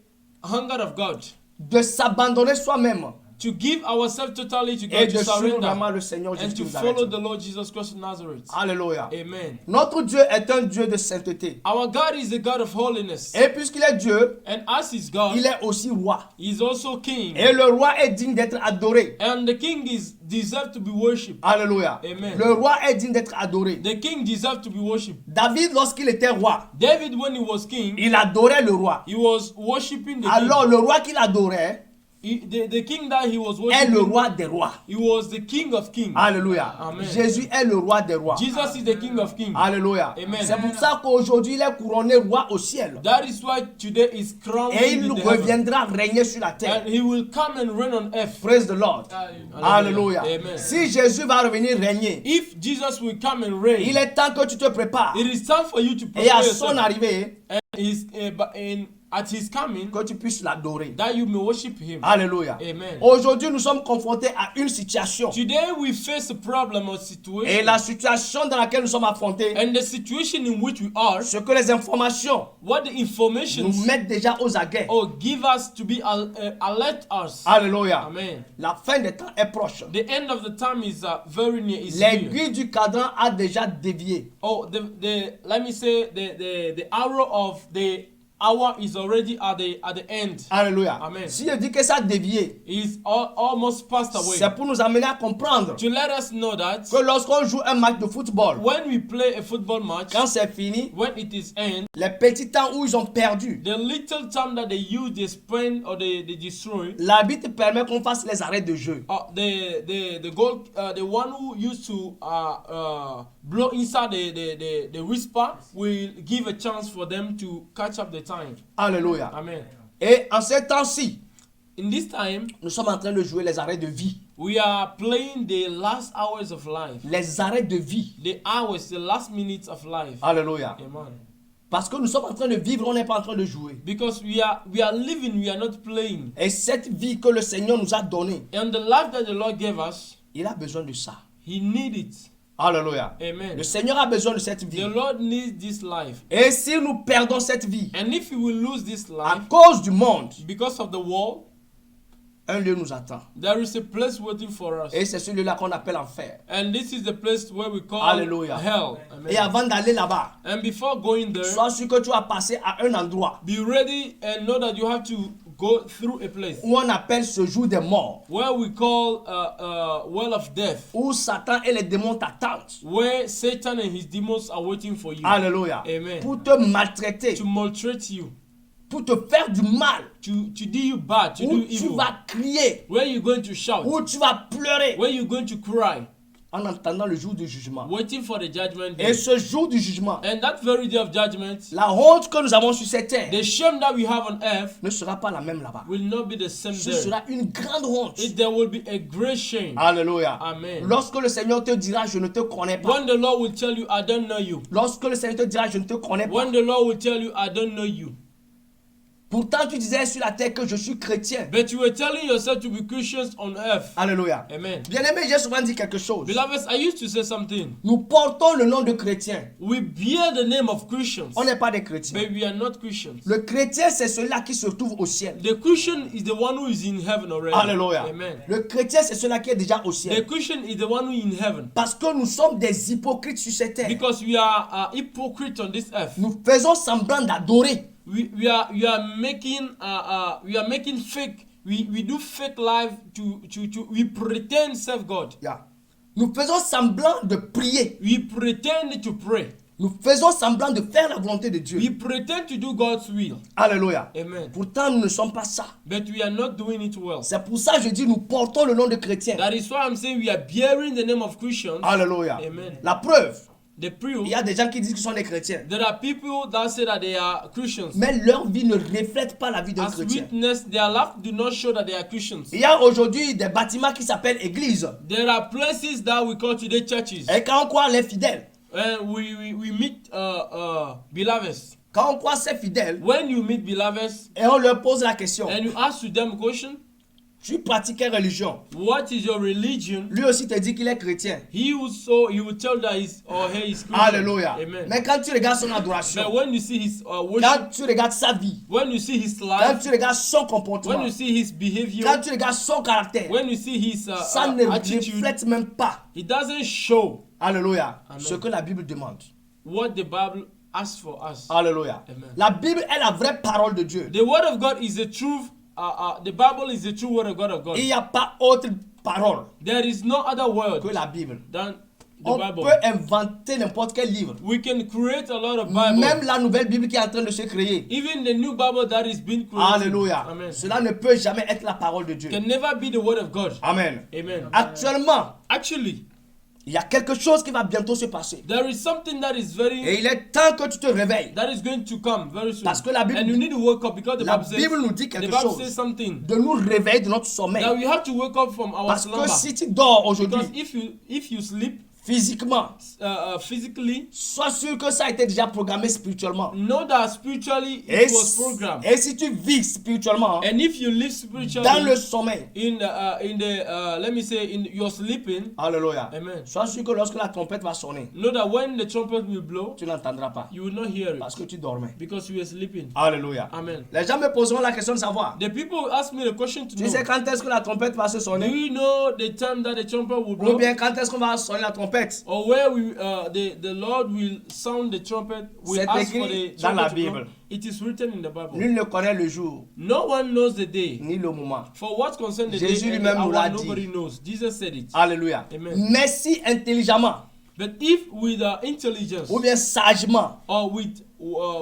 hunger of God. de s'abandonner soi-même To give ourselves totally to et God, de to suivre vraiment surrender. le Seigneur And Jésus to de follow Nazareth. the Lord Jesus Christ of Nazareth. Alléluia. Amen. Notre Dieu est un Dieu de sainteté. Our God is a God of holiness. Et puisqu'il est Dieu, And as His God, il est aussi roi. He is also King. Et le roi est digne d'être adoré. And the King is deserved to be worshipped. Alléluia. Amen. Le roi est digne d'être adoré. The King deserved to be worshipped. David, lorsqu'il était roi, David, when he was king, il adorait le roi. he was worshipping the Alors le roi qu'il adorait king. The king that he was est le worshipping, roi des rois. he was the King of kings. Alléluia. Amen. Jésus est le roi des rois. Jesus is the King of kings. Alléluia. Amen. C'est pour ça qu'aujourd'hui il est couronné roi au ciel. That is why today is crowned Et il in the heaven. reviendra régner sur la terre. And he will come and reign on earth. Praise the Lord. Alléluia. Amen. Si Jésus va revenir régner, If Jesus will come and reign, il est temps que tu te prépares. it is time for you to Et prepare à son yourself. arrivée, And at his coming, que tu puisses l'adorer. that you may worship him. Alléluia. Amen. Aujourd'hui, nous sommes confrontés à une situation. Today we face a problem or Et situation, la situation dans laquelle nous sommes affrontés, and the situation in which we are, ce que les informations what the information nous mettent déjà aux aguets. or give us to be alert us. Alléluia. Amen. La fin des temps est proche. The end of the time is very near. Is near. L'aiguille du cadran a déjà dévié. Oh, let me say the arrow of the hour is already at the end. Alléluia. Amen. Si je dis que ça a dévié, Is almost passed away. c'est pour nous amener à comprendre To let us know that que lorsqu'on joue un match de football, when we play a football match, quand c'est fini, when it is end, les petits temps où ils ont perdu, the little time that they use, they spend or they destroy, l'arbitre permet qu'on fasse les arrêts de jeu. the goal, the one who used to blow inside the whisper will give a chance for them to catch up the time. Alléluia. Amen. Et en ces temps-ci, In this time, nous sommes en train de jouer les arrêts de vie. we are playing the last hours of life, Les arrêts de vie. the hours, the last minutes of life. Alléluia. Amen. Parce que nous sommes en train de vivre, on n'est pas en train de jouer. Because we are living, we are not playing. Et cette vie que le Seigneur nous a donnée, And the life that the Lord gave us, il a besoin de ça. He needs it. Alléluia. Amen. Le Seigneur a besoin de cette The vie. Lord needs this life. Et si nous perdons cette vie And if we will lose this à life cause du monde, because of the world, un lieu nous attend. there is a place waiting for us. Et c'est celui-là qu'on appelle enfer. And this is the place where we call Alléluia. hell. Et Amen. avant d'aller là-bas, And before going there, sois sûr que tu vas passer à un endroit be ready and know that you have to go through a place où on appelle ce jour des morts, where we call well of death, où Satan et les démons t'attendent. where Satan and his demons are waiting for you Alléluia. Amen. Pour te maltraiter, to maltreat you, pour te faire du mal, to do you bad, to où do tu evil, vas crier, where you're going to shout, où tu vas pleurer where you're going to cry, en attendant le jour du jugement. waiting for the judgment Et day. ce jour du jugement, And that very day of judgment, la honte que nous avons sur cette terre the shame that we have on earth ne sera pas la même là-bas. will not be the same Ce there. sera une grande honte. There will be a great shame. Alléluia. Amen. Lorsque le Seigneur te dira, je ne te connais pas. When the Lord will tell you, I don't know you. Lorsque le Seigneur te dira, je ne te connais pas. When the Lord will tell you, I don't know you. Pourtant, tu disais sur la terre que je suis chrétien. But you were telling yourself to be Christians on earth. Alléluia. Amen. Bien-aimé, j'ai souvent dit quelque chose. Beloveds, I used to say something. Nous portons le nom de chrétien. We bear the name of Christians, On n'est pas des chrétiens. but we are not Christians. Le chrétien, c'est celui-là qui se trouve au ciel. The Christian is the one who is in heaven already. Alléluia. Amen. Le chrétien, c'est celui-là qui est déjà au The ciel. Christian is the one who is in heaven. Parce que nous sommes des hypocrites sur cette terre. Because we are hypocrites on this earth. Nous faisons semblant d'adorer. We are making fake. We do fake life to we pretend serve God. Yeah. Nous faisons semblant de prier. We pretend to pray. Nous faisons semblant de faire la volonté de Dieu. We pretend to do God's will. Alléluia. Amen. Pourtant, nous ne sommes pas ça. But we are not doing it well. C'est pour ça que je dis, nous portons le nom de chrétien. That is why I'm saying we are bearing the name of Christians. Alléluia. Amen. La preuve, The proof, il y a des gens qui disent qu'ils sont des chrétiens. there are people that say that they are Christians. Mais leur vie ne reflète pas la vie d'un As chrétien. witness, their life do not show that they are Christians. Il y a aujourd'hui des bâtiments qui s'appellent églises. There are places that we call today churches. Et quand on croit les fidèles, And we meet beloveds. quand on croit ces fidèles, When you meet beloveds et on leur pose la question, and you ask to them a question, tu pratiques quelle religion? what is your religion? Lui aussi te dit qu'il est chrétien. He will tell that he's or he is Christian. Alléluia. Amen. Mais quand tu regardes son But adoration, when you see his worship, quand tu regardes sa vie, when you see his quand life, tu regardes son when comportement, you see his behavior, quand tu regardes son caractère, when you see his ça ne attitude, reflète même pas, it doesn't show alléluia, Amen. ce que la Bible demande. what the Bible asks for us. Alléluia. Amen. La Bible est la vraie parole de Dieu. The word of God is the truth. The Bible is the true word of God of God. Il n'y a pas autre parole There is no other word que la Bible. than the On Bible. peut inventer n'importe quel livre. We can create a lot of Bible. Même la nouvelle Bible qui est en train de se créer. Even the new Bible that is being created. Alléluia. Amen. Cela ne peut jamais être la parole de Dieu. Can never be the word of God. Amen. Amen. Actuellement, Actually, il y a quelque chose qui va bientôt se passer. there is something that is very Et il est temps que tu te réveilles. that is going to come very soon. Parce que la Bible- and you need to wake up because the La Bible says Bible nous dit the quelque Bible chose. says something De nous réveiller de notre sommeil. that we have to wake up from our Parce que slumber. si tu dors Because aujourd'hui, if you sleep, physiquement, physically, sois sûr que ça a été déjà programmé spirituellement. know that spiritually Et, it was programmed. et si tu vis spirituellement, And if you live dans spiritually le sommeil, in the let me say in your sleeping, alléluia, amen. sois sûr que lorsque la trompette va sonner, Know that when the trumpet will blow, tu n'entendras pas you will not hear parce it que tu dormais. because you were sleeping. Alléluia. Amen. Les gens me poseront la question de savoir, The people ask me the question to tu sais know, quand est-ce que la trompette va se do sonner? you know the time that the trumpet will Ou blow? bien quand est-ce qu'on va sonner la trompette? Or where the Lord will sound the trumpet, will C'est ask for écrit the dans la trumpet to blow. Bible. It is written in the Bible. Nul ne connaît le jour No one knows the day. ni le moment. For what concerns the Jésus day and the lui-même nous l'a hour, dit. nobody knows. Jesus said it. Alléluia. Amen. Mais si intelligemment But if with intelligence ou bien sagement, or with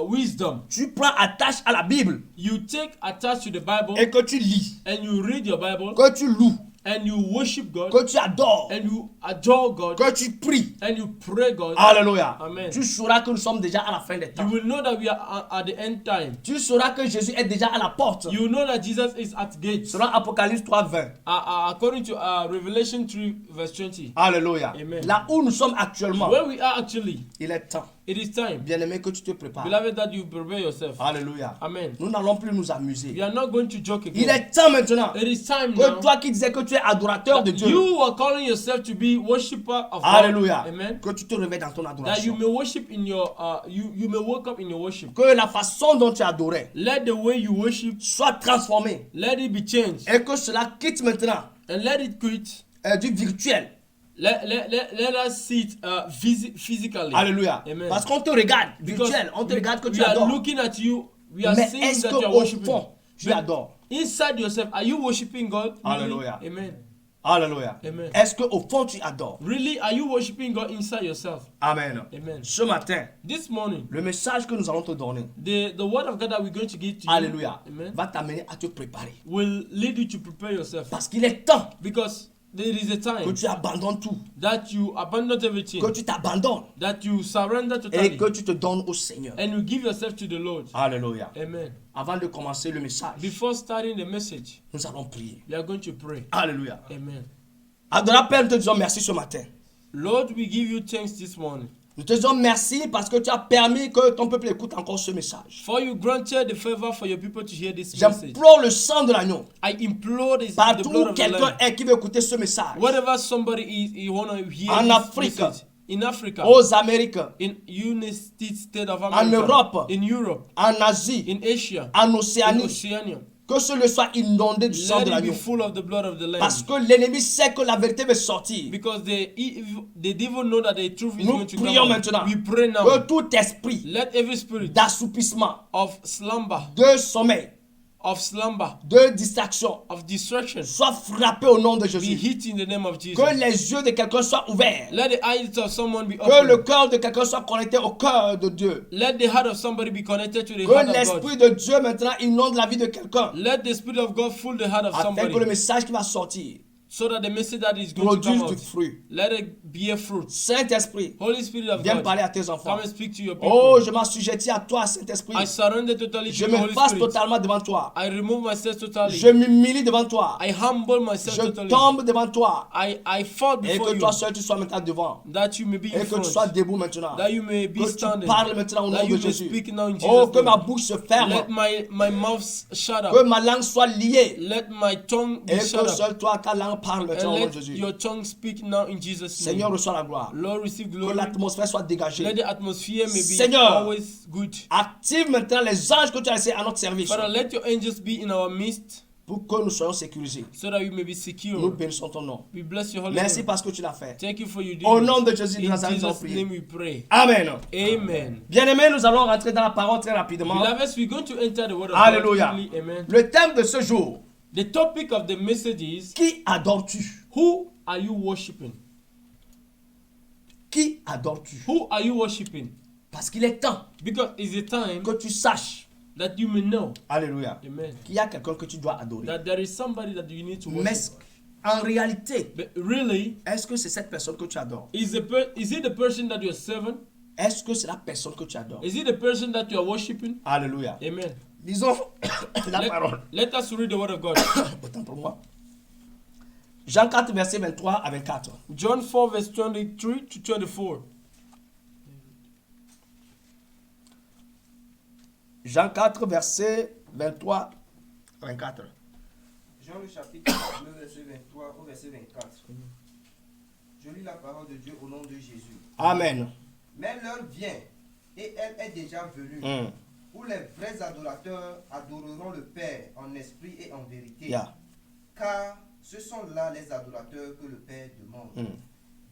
wisdom, tu prends attache à la Bible you take attached to the Bible et que tu lis, and you read your Bible que tu loues, and you worship God que tu adores, and you adore God que tu pries. and you pray God, Alléluia. Amen. Tu sauras que nous sommes déjà à la fin des you temps. will know that we are at the end time. Tu sauras que Jésus est déjà à la porte. You know that Jesus is at gates. Selon Apocalypse 3:20. According to Revelation 3 verse 20. Alléluia. Amen. Là où nous sommes actuellement, Where we are actually, il est temps, it is time, bien-aimé, que tu te prépares. beloved, that you prepare yourself. Alléluia. Amen. Nous n'allons plus nous amuser. We are not going to joke Il again. est temps maintenant It is time que now. toi qui disais que tu es adorateur de Dieu, You are calling yourself to be worshipper of God. Alléluia, Amen. que tu te réveilles dans ton That you adoration. may worship in your you may wake up in your worship. Que la façon dont tu adorais Let the way you worship, soit transformée let it be changed et que cela quitte maintenant and let it quit. du virtuel. Let us see it physically. Alléluia. Amen. Parce qu'on te regarde Because virtuel, on te regarde que we tu are adores. looking at you. We are Mais seeing est-ce that que you are au worshiping. fond tu But adores? inside yourself, are you worshiping God? Really? Alléluia. Amen. Alléluia. Amen. Est-ce que au fond tu adores? Really, are you worshiping God inside yourself? Amen. Amen. Ce matin, This morning, le message que nous allons te donner, the word of God that we're going to give to you, Alléluia, amen, va t'amener à te préparer. will lead you to prepare yourself. Parce qu'il est temps Because there is a que time tu abandonnes tout, that you abandon everything, que tu t'abandonnes that you surrender et totally, que tu te donnes au Seigneur. and you give yourself to the Lord. Alléluia. Amen. Avant de commencer le message, Before starting the message, nous allons prier. we are going to pray. Alléluia. Amen. Adorable Père, nous te disons merci ce matin. Lord, we give you thanks this morning. Nous te disons merci parce que tu as permis que ton peuple écoute encore ce message. For you granted the favor for your people to hear this message. J'implore le sang de l'agneau. I implore the Partout blood où of the quelqu'un Lamb. est qui veut écouter ce message. Whatever somebody is, you want to hear En this Afrique, message. In Africa, aux Amériques, in United States of en America, Europe, in Europe, en Asie, in Asia, en in Océanie, Oceania. que ce lieu soit inondé du sang Let de it be l'agneau. full of the blood of the Lamb. Parce que l'ennemi sait que la vérité va sortir. Because the devil know that the truth is Nous going to come prions out. maintenant We pray now. que tout esprit Let every spirit d'assoupissement, of slumber, de sommeil, de distraction of distraction soit frappé au nom de be Jésus. hit in the name of Jesus. Que les yeux de quelqu'un soient ouverts. Let the eyes of someone be Que le open. cœur de quelqu'un soit connecté au cœur de Dieu. Let the heart of somebody be connected to the Que heart of l'Esprit God. de Dieu maintenant inonde la vie de quelqu'un. Let the Spirit of God fill the heart of Afin que le somebody message qui va sortir so that the message that is going to produise come du out, fruit. let it bear fruit. Saint-Esprit, Holy Spirit of viens God, parler à tes enfants. come and speak to your people. Oh, je m'assujettis à toi, Saint-Esprit. I surrender totally Je to the me Holy fasse Spirit. totalement devant toi. I remove myself totally. Je m'humilie devant toi. I humble myself Je totally. tombe devant toi. I fall Et before que you, toi seul tu sois maintenant devant. that you may be Et in que tu sois front, debout maintenant. that you may be Que tu standing, parles maintenant au nom that you de may Jésus. speak now in Oh, Jesus' que ma name. bouche se ferme. Let my mouth shut Que up. ma langue soit liée. Let my tongue be Et shut que up. seul toi, ta langue parle maintenant And au nom de let Jésus. your tongue speak now in Jesus' Seigneur, name. reçois la gloire. Lord, receive Que glory. l'atmosphère soit Let dégagée. the atmosphere may be Seigneur, always good. active maintenant les anges que tu as laissés à notre service. Father, let your angels be in our midst Pour que nous soyons sécurisés. so that we may be Nous secure. bénissons ton nom. We bless your holy Merci name. parce que tu l'as fait. Thank you for your Au doing nom it. de Jésus de In Nazareth, nous avons Jesus' prié. name we pray. Amen. Amen. Bien-aimés, nous allons rentrer dans la parole très rapidement. Beloveds, we're going to enter the word of Alléluia. God quickly. Amen. Le thème de ce jour, The topic of the message is, qui adores-tu? who are you worshiping? Qui adores-tu? Who are you worshiping? Parce qu'il est temps Because it's a time que tu saches, that you may know, alléluia, amen, qu'il y a quelqu'un que tu dois adorer. that there is somebody that you need to Mais worship. en réalité, But really, est-ce que c'est cette personne que tu adores? is it the person that you're serving? Est-ce que c'est la personne que tu adores? Is it the person that you are worshiping? Alléluia. Amen. Lisons la parole. Let us read the word of God. Autant pour moi. Jean 4, verset 23 à 24. John 4, verse 23 to 24. Jean 4, verset 23 à 24. Jean le chapitre 4, le verset 23 au verset 24. Je lis la parole de Dieu au nom de Jésus. Amen. Mais l'heure vient, et elle est déjà venue, où les vrais adorateurs adoreront le Père en esprit et en vérité. Yeah. Car ce sont là les adorateurs que le Père demande.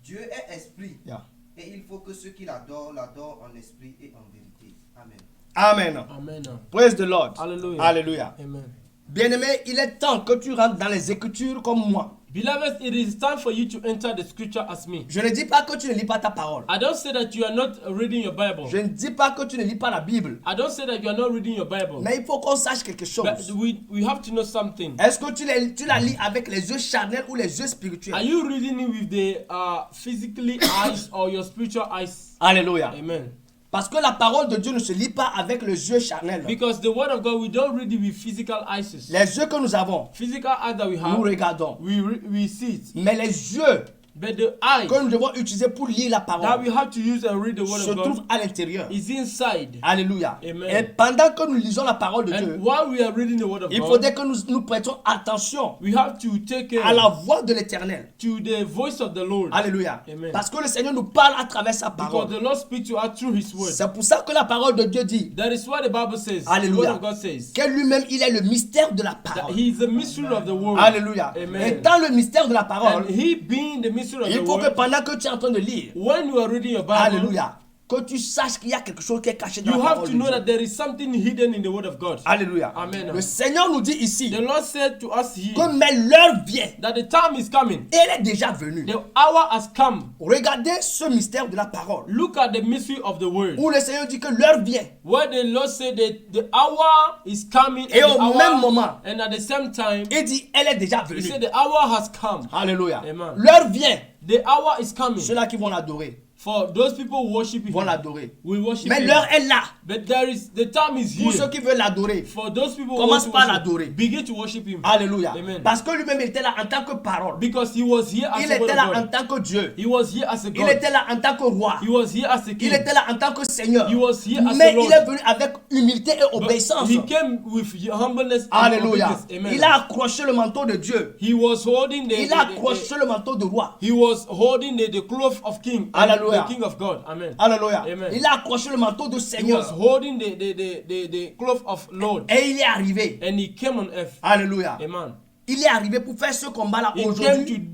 Dieu est esprit, Yeah. et il faut que ceux qui l'adorent, l'adorent en esprit et en vérité. Amen. Amen. Amen. Praise the Lord. Hallelujah. Alléluia. Amen. Bien-aimé, il est temps que tu rentres dans les Écritures comme moi. Beloved, it is time for you to enter the scripture as me. Je ne dis pas que tu ne lis pas ta parole. I don't say that you are not reading your Bible. Je ne dis pas que tu ne lis pas la Bible. I don't say that you are not reading your Bible. Mais il faut qu'on sache quelque chose. But we have to know something. Est-ce que tu la lis avec les yeux charnels ou les yeux spirituels? Are you reading it with the physically eyes or your spiritual eyes? Alléluia. Amen. Parce que la parole de Dieu ne se lit pas avec les yeux charnels. Because the word of God, we don't read it with physical eyes. Les yeux que nous avons, Physical eyes that we nous have, regardons. we see it. Mais les yeux But the eyes que nous devons utiliser pour lire la that parole we have to use and read the word se of trouvent God à l'intérieur. is inside. Alléluia. Amen. Et pendant que nous lisons la parole de Dieu, And while we are reading the word of il God, faudrait que nous prêtions attention we have to take care à la voix de l'Éternel. to the voice of the Lord. Alléluia. Amen. Parce que le Seigneur nous parle à travers sa Because parole. the Lord speaks to us through His word. C'est pour ça que la parole de Dieu dit That is what the Bible says. The Alléluia. word of God says que lui-même, il est le mystère de la that parole. He is the mystery of the word. Alléluia. Amen. Étant le mystère de la parole, And He being the mystery of il the faut que word, pendant que tu es en train de lire, when you are reading your Bible, Alléluia, que tu saches qu'il y a quelque chose qui est caché dans you la have parole to de know Dieu. that there is something hidden in the word of God. Alléluia. Amen. Le Seigneur nous dit ici The Lord said to us here que mais l'heure vient that the time is coming. et elle est déjà venue. The hour has come. Regardez ce mystère de la parole Look at the mystery of the word. où le Seigneur dit que l'heure vient Where the Lord said that the hour is coming, et and the au hour- même moment, and at the same time, il dit elle est déjà He venue. said the hour has come. Alléluia. Amen. L'heure vient. The hour is coming. Ceux-là qui vont l'adorer For those people who worship Him, vont l'adorer. we worship Mais Him. l'heure est là. But the time is Pour ceux here. qui veulent l'adorer, For those people who commence want to par worship, l'adorer. begin to worship Him. Alléluia. Amen. Parce que lui-même était là en tant que parole. Because He was here as Il a word était of là en God. tant que Dieu. He was here as a Il God. était là en tant que roi. He was here as a Il king. était là en tant que Seigneur. He was here as Mais the Lord. il est venu avec humilité et But obéissance. He came with humbleness and Alléluia. obedience. Amen. Il a accroché le manteau de Dieu. He was holding Il a accroché le manteau de roi. he was holding the cloth of king, and Hallelujah. the king of God. Amen. Alléluia. Amen. Il a accroché le manteau de He was Seigneur. holding the cloth of Lord, Et il est arrivé. and he came on earth. Alléluia. Amen. Il est arrivé pour faire ce combat-là He came aujourd'hui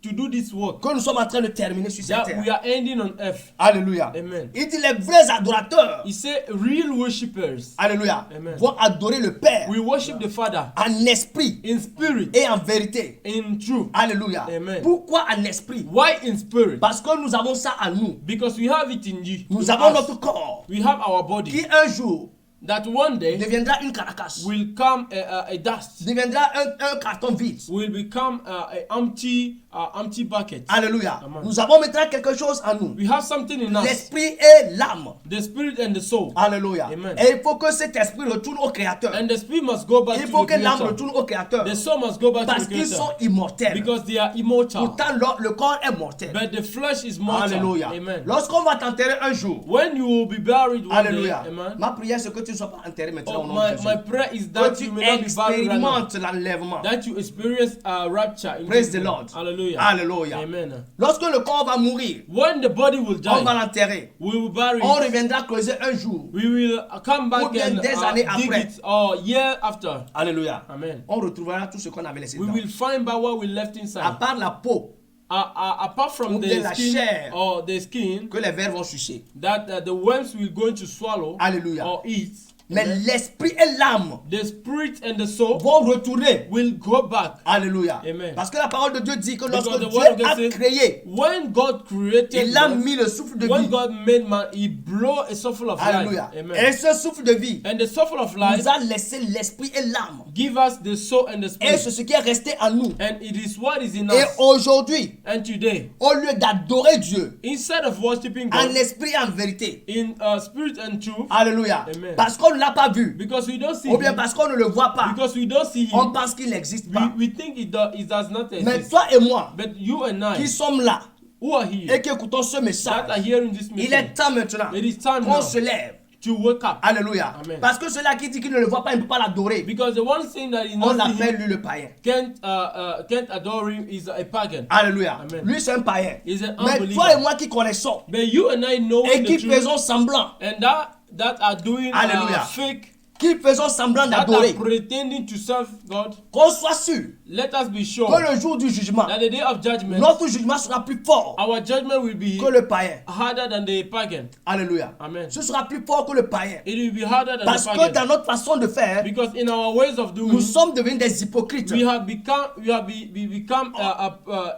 to do this work que nous sommes en train de terminer sur cette that we terre. are ending on earth. Alléluia. Amen. Il dit les vrais adorateurs. He said, real worshippers Alléluia. Amen. Vont adorer le Père we worship the Father en esprit in spirit, et en vérité. in truth. Alléluia. Amen. Pourquoi en esprit? Why in spirit? Parce que nous avons ça en nous. Because we have it in you. Nous in avons us. notre corps We have our body qui un jour that one day deviendra une carcasse, will come a dust. deviendra un carton vide. Will become a empty bucket. Alléluia. Amen. Nous avons maintenant quelque chose en nous. We have something in us, L'esprit et l'âme. the spirit and the soul. Alléluia. Amen. Et il faut que cet esprit retourne au Créateur. And the spirit must go back Il to faut the que l'âme Creator. retourne au Créateur. The soul must go back Parce to the qu'ils sont Creator. immortels. Because they are immortal. Pourtant, le corps est mortel. But the flesh is mortal. Alléluia. Amen. Lorsqu'on va t'enterrer un jour, When you will be buried one Alléluia. day, amen. Ma prière, c'est que tu ne sois pas enterré maintenant au nom de My Jésus. prayer is Que that tu you may not be buried right now. expérimentes l'enlèvement. That you experience a rapture. In Praise this the world. Lord. Hallelujah. Alléluia. Amen. Lorsque le corps va mourir, When the body will on va die, l'enterrer. we will bury On it. reviendra creuser un jour. We will come Ou back bien and des années dig après. it or year after. Alléluia. Amen. On retrouvera tout ce qu'on avait laissé We dedans. will find back what we left À inside. part la peau Apart from Ou bien the la skin chair. or the skin que les vers vont sucer. that the worms will going to swallow Alléluia. or eat, Mais l'esprit et l'âme the spirit and the soul vont retourner. will go back. Alléluia. Amen. Parce que la parole de Dieu dit que Because lorsque the Dieu word of God a says, créé, when God created il a man, mis le souffle de when vie. God made man, He blew a souffle of Alléluia. life. Amen. Et ce souffle de vie And the souffle of life nous a laissé l'esprit et l'âme. give us the soul and the Et spirit. c'est ce qui est resté en nous. And it is what is in Et us. aujourd'hui, And today, au lieu d'adorer Dieu instead of worshiping en God esprit et en vérité, in spirit and truth, Alléluia. Amen. Parce qu'on l'a pas vu, Because we don't see ou bien him. parce qu'on ne le voit pas, Because we don't see on him. pense qu'il n'existe pas. We think it does not Mais exist. toi et moi, But you and qui I, sommes là who are here, et qui écoutons ce that are message, hearing this il message, est temps maintenant it is time qu'on now se lève. to wake up. Alléluia. Amen. Parce que celui-là qui dit qu'il ne le voit pas, il ne peut pas l'adorer. Because the one thing that is On not see l'appelle him lui le païen. can't adore him is a pagan. Alléluia. Amen. Lui, c'est un païen. He's an Mais unbeliever. toi et moi qui connaissons But you and I know et qui the truth, faisons semblant, and that are doing Alléluia. fake, qui faisons semblant that are d'adorer, pretending to serve God, qu'on soit sûr let us be sure que le jour du jugement, that the day of judgment, notre jugement sera plus fort our judgment will be que le païen. harder than the pagan. Alléluia. Amen. Ce sera plus fort que le païen. It will be harder than Parce the que pagan. dans notre façon de faire, Because in our ways of doing, nous sommes devenus des hypocrites. we have become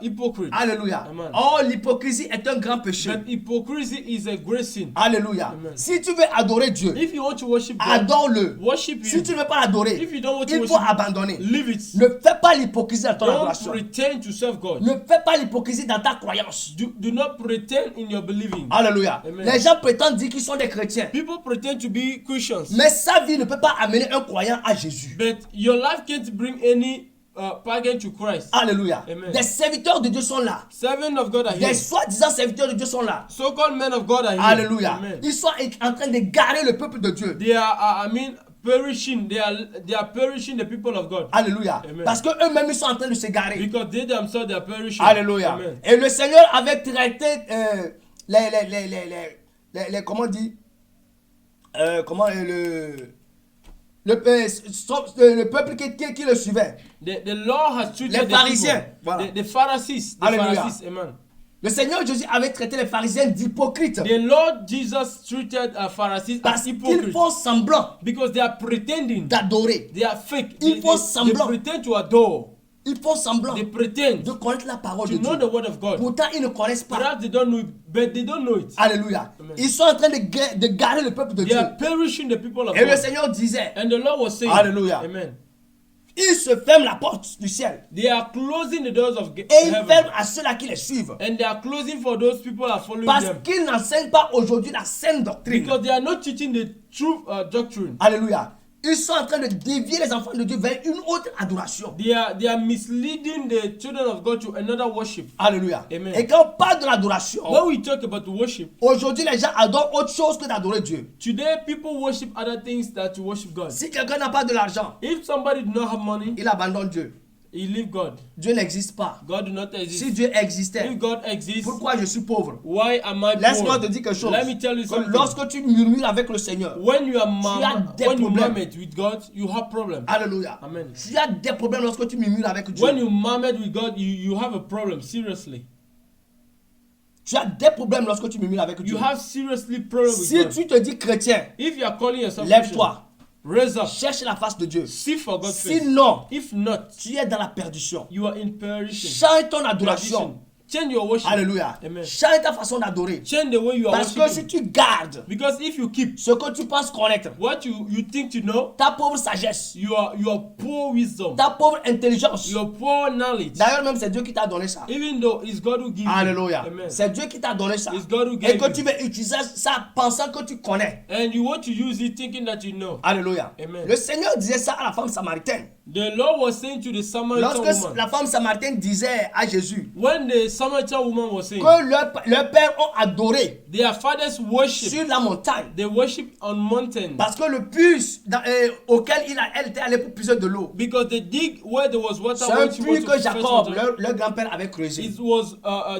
hypocrites. Alléluia. Amen. Oh, l'hypocrisie est un grand péché. But hypocrisy is a great sin. Alléluia. Amen. Si tu veux adorer Dieu, If you want to worship God, adore-le. worship Si Him. tu ne veux pas l'adorer, If you don't want to il faut worship, abandonner. leave it. Ne fais pas l'hypocrisie dans ton Don't adoration. pretend to serve God. Ne fais pas l'hypocrisie dans ta croyance. Do not pretend in your believing. Alléluia. Amen. Les gens prétendent dire qu'ils sont des chrétiens. People pretend to be Christians, Mais sa vie ne peut pas amener un croyant à Jésus. but your life can't bring any pagan to Christ. Alléluia. Amen. Des serviteurs de Dieu sont là. Servants of God are Des here. soi-disant serviteurs de Dieu sont là. So-called men of God are here. Alléluia. Amen. Ils sont en train de garer le peuple de Dieu. They are, perishing. They are perishing the people of God. Alléluia. Amen. Parce que eux-mêmes ils sont en train de se garer. Because they themselves they are perishing. Alléluia. Amen. Et le Seigneur avait traité comment on dit le peuple qui le suivait. The law has treated Les the pharisiens. people, Voilà. the Pharisees. The Alléluia. Pharisees. Amen. Le Seigneur Jésus avait traité les pharisiens d'hypocrites. The Lord Jesus treated Pharisees Parce as qu'ils hypocrites font semblant because they are pretending. d'adorer. They are fake. Ils font They semblant. pretend to adore. Ils font semblant They pretend de connaître la parole to de know Dieu. the word of God. Pourtant, ils ne connaissent pas. Perhaps they don't know it, but they don't know it. Alléluia. Amen. Ils sont en train de garer le peuple de They Dieu. are perishing the people of Et le God. Seigneur disait, And the Lord was saying, Alléluia. Amen. ils se ferment la porte du ciel. They are closing the doors of Et ils heaven. ferment à ceux-là qui les suivent. And they are closing for those people who are following Parce them. qu'ils n'enseignent pas aujourd'hui la saine doctrine. Because they are not teaching the true doctrine. Alléluia. Ils sont en train de dévier les enfants de Dieu vers une autre adoration. They are misleading the children of God to another worship. Alléluia. Amen. Et quand on parle de l'adoration, When we talk about worship, aujourd'hui les gens adorent autre chose que d'adorer Dieu. today people worship other things than to worship God. Si quelqu'un n'a pas de l'argent, If somebody do not have money, il abandonne Dieu. he leave God. Dieu n'existe pas. God do not Si exist. Dieu existait, If God exists, pourquoi je suis pauvre? why am I Laisse-moi poor? te dire quelque chose. Let me tell you Que something. lorsque tu murmures avec le Seigneur, When you are des when you problèmes. murmur with God, you have problems. Alléluia. Amen. Tu as des problèmes lorsque tu murmures avec Dieu. When you murmur with God, you have a problem. Seriously, Tu as des problèmes lorsque tu murmures avec Dieu. you have seriously problem with Si God. tu te dis chrétien, If you are calling yourself Christian, lève-toi. raise up, Cherche la face de Dieu. seek for God's face. Sinon, If not, tu es dans la perdition. you are in perdition. Change ton adoration. Perdition. Change your worship. Alléluia. Amen. Change ta façon d'adorer. Change the way you are Parce que si worshiping. tu gardes Because if you keep ce que tu penses connaître, what you think to know, ta pauvre sagesse, your poor wisdom, ta pauvre intelligence, your poor knowledge, d'ailleurs même c'est Dieu qui t'a donné ça. even though it's God who gives Alléluia. you. Amen. C'est Dieu qui t'a donné ça. It's God who Et gave que you. tu veux utiliser ça pensant que tu connais. And you want to use it thinking that you know. Alléluia. Amen. Le Seigneur disait ça à la femme samaritaine. The Lord was saying to the Samaritan Lorsque woman, la femme samaritaine disait à Jésus when the Samaritan woman was saying, que leurs pères ont adoré their fathers worship, sur la montagne, they worship on mountain. parce que le puits auquel elle était allée pour puiser de l'eau, Because they dig where there was water c'est un when she puits was que to fetch Jacob, water. leur grand-père, avait creusé. It was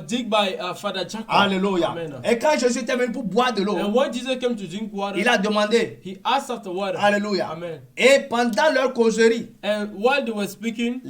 dig by Father Jacob. Alléluia. Amen. Et quand Jésus était venu pour boire de l'eau, And when Jesus came to drink water, il a demandé. he asked after water. Alléluia. Amen. Et pendant leur causerie, And while they were speaking,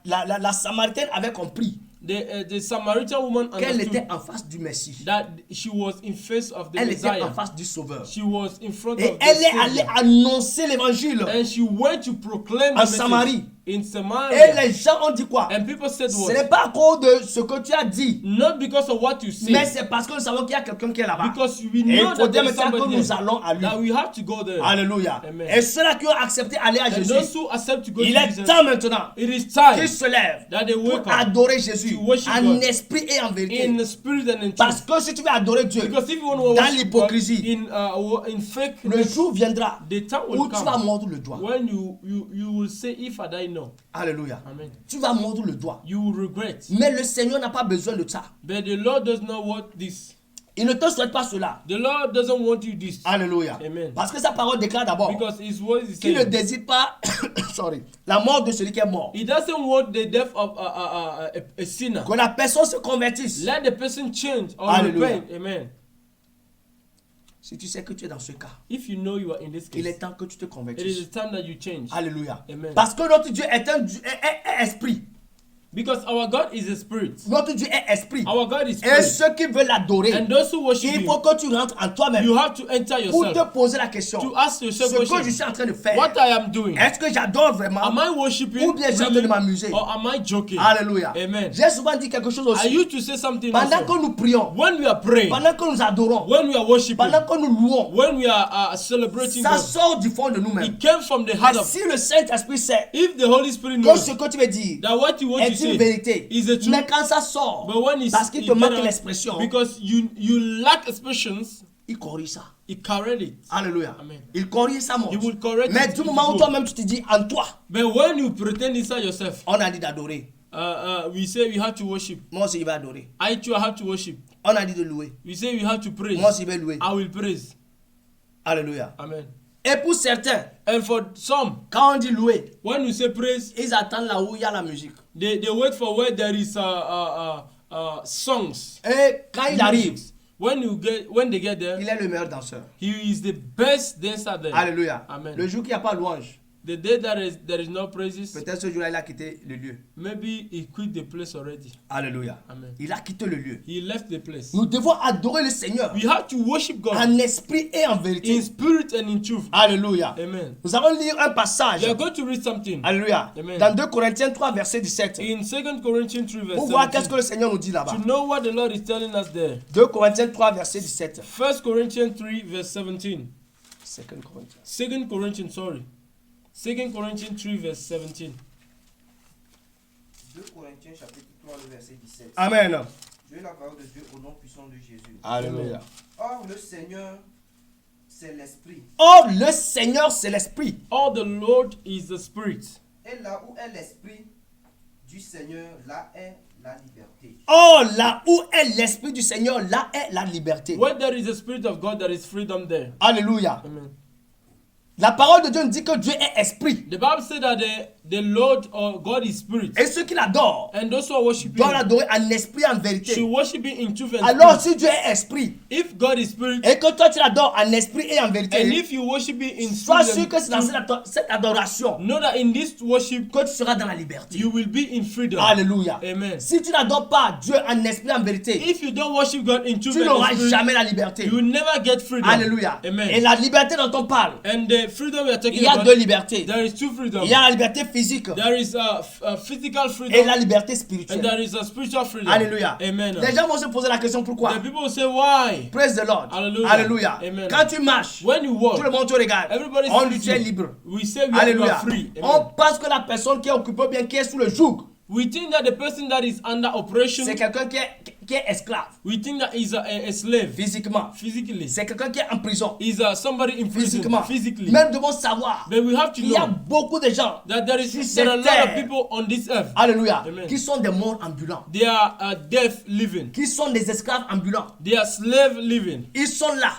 la Samaritaine avait compris the Samaritan woman qu'elle understood était en face du Messie. that she was in face of the Elle était Messiah. en face du Sauveur. She was in front Et of the elle est Savior. allée annoncer l'évangile And she went to proclaim en the message Samarie. in Et Samaria. les gens ont dit quoi? And people said Ce what? n'est pas à cause de ce que tu as dit, Not because of what you mais say, c'est parce que nous savons qu'il y a quelqu'un qui est là-bas. because we Et il know that faudrait there is maintenant que somebody nous there, allons à lui. that we have to go there. Alléluia. Amen. Et ceux-là qui ont accepté d'aller à And Jésus, those who accept to go to il est Jesus, temps maintenant it is qu'ils time se lèvent that they wake pour up adorer Jésus to worship en God esprit et en vérité. in the spirit and in Parce truth. que si tu veux adorer Dieu, Because if you want to dans worship God l'hypocrisie, in fake, le jour viendra the time où will tu vas come mordre le doigt. when you will say, if I die, no. Alléluia. Amen. Tu vas mordre le doigt. You will regret. Mais le Seigneur n'a pas besoin de ça. But the Lord does not want this. Il ne te souhaite pas cela. The Lord doesn't want you this. Alléluia. Amen. Parce que sa parole déclare d'abord Because his word is qu'il ne saying, désire pas sorry, la mort de celui qui est mort. he doesn't want the death of a sinner. Que la personne se convertisse. Let the person change or Hallelujah. repent. Amen. Si tu sais que tu es dans ce cas, If you know you are in this il est case, temps que tu te it is convertisses. the time that you change. Alléluia. Amen. Parce que notre Dieu est un Dieu, est esprit. Because our God is a spirit. Notre Dieu est esprit. Our God is Et spirit. ceux qui veulent l'adorer, And those who worship il him, faut que tu rentres en toi-même you have to enter pour te yourself poser la question. to ask yourself Ce que je question. suis en train de faire, What I am doing. est-ce que j'adore vraiment Am I worshiping ou bien j'ai envie really, de m'amuser? or am I joking? Alléluia. Amen. J'ai souvent dit quelque chose I aussi. used to say something Pendant also. que nous prions, When we are praying, pendant que nous adorons, when we are worshiping, pendant que nous louons, when we are celebrating ça God, sort du fond de nous-mêmes. it came from the heart Mais of. si le Saint-Esprit sait If the Holy Spirit que knows ce que tu veux dire that what you want to est une say vérité, is the truth, mais quand ça sort, but when it's, parce qu'il it te manque get out, l'expression, because you lack expressions, il corrige ça. he correct it. Alléluia. Amen. Il corrige ça, mon He Dieu. will correct Mais it du if moment you où go. toi-même tu te dis en toi, But when you pretend inside yourself, on a dit d'adorer. we say we have to worship. Moi aussi, il va adorer. I too have to worship. On a dit de louer. We say we have to praise. Moi aussi, il va louer. I will praise. Alléluia. Amen. Et pour certains, And for some, quand on dit louer, when you say praise, ils attendent là où il y a la musique. they wait for where there is songs. Et quand il arrive, Musics. When they get there, il est le meilleur danseur. he is the best dancer there. Alléluia. Amen. Le jour qu'il n'y a pas louange, The day there is no praises, peut-être ce jour-là, il a quitté le lieu. maybe he quit the place already. Alléluia. Amen. Il a quitté le lieu. He left the place. Nous devons adorer le Seigneur We have to worship God en esprit et en in vérité. spirit and in truth. Alléluia. Amen. Nous allons lire un passage. We are going to read something Alléluia. Amen. Dans 2 Corinthiens 3, verset 17. in 2 Corinthians 3 verse Pour voir qu'est-ce que 17. le Seigneur nous dit là-bas. To know what the Lord is telling us there. 2 Corinthiens 3, verset 17. 1 Corinthians 3 verse 17. 2 Corinthiens. 2 Corinthians, sorry. 2 Corinthians 3 verse 17. 2 Corinthiens chapitre 3, le verset 17. Amen. Je lis la parole de Dieu au nom puissant de Jésus. Alléluia. Or, le Seigneur, c'est l'Esprit. Or, le Seigneur, c'est l'Esprit. All the Lord is the Spirit. Et là où est l'Esprit du Seigneur, là est la liberté. Or, là où est l'Esprit du Seigneur, là est la liberté. Where there is the Spirit of God, there is freedom there. Alléluia. Amen. La parole de Dieu nous dit que Dieu est esprit. The Bible said that the Lord or God is Spirit. Et ceux qui l'adorent And those who are worshiping doivent l'adorer en esprit et en should vérité. worship Him in truth and Alors, spirit. si Dieu est esprit If God is Spirit, et que toi tu l'adores en esprit et en and vérité, if you worship Him in sois spirit sûr que c'est dans and truth, cette adoration know that in this worship que tu seras dans la liberté. you will be in freedom. Alléluia. Amen. Si tu n'adores pas Dieu en esprit et en vérité, If you don't worship God in truth tu and n'auras in spirit, jamais la liberté. you will never get freedom. Alléluia. Amen. Et la liberté dont on parle, And the freedom we are il talking y a about, deux libertés. there is two freedom. Il y a la liberté physique There is a physical et freedom la liberté and spirituelle. there is a spiritual freedom. Alléluia. Amen. Les gens vont se poser la question pourquoi. The people will say why. Praise the Lord. Hallelujah. Alléluia. Amen. Quand tu marches, When you walk, tout le monde te regarde. everybody On dit sees tu es you. libre. We say we Alléluia. are free. On Amen. pense que la personne qui est occupée, bien qui est sous le joug, We think that the person that is under oppression, c'est quelqu'un qui est esclave we think that is a slave physiquement. physically. C'est quelqu'un qui est en prison Is somebody in prison physiquement. physically. Mais nous devons savoir But we have to qu'il y a know beaucoup de gens, that there are sur a lot cette of terre, people on this earth. alléluia, Amen. qui sont des morts ambulants, They are deaf living. qui sont des esclaves ambulants. They are slave living. Ils sont là,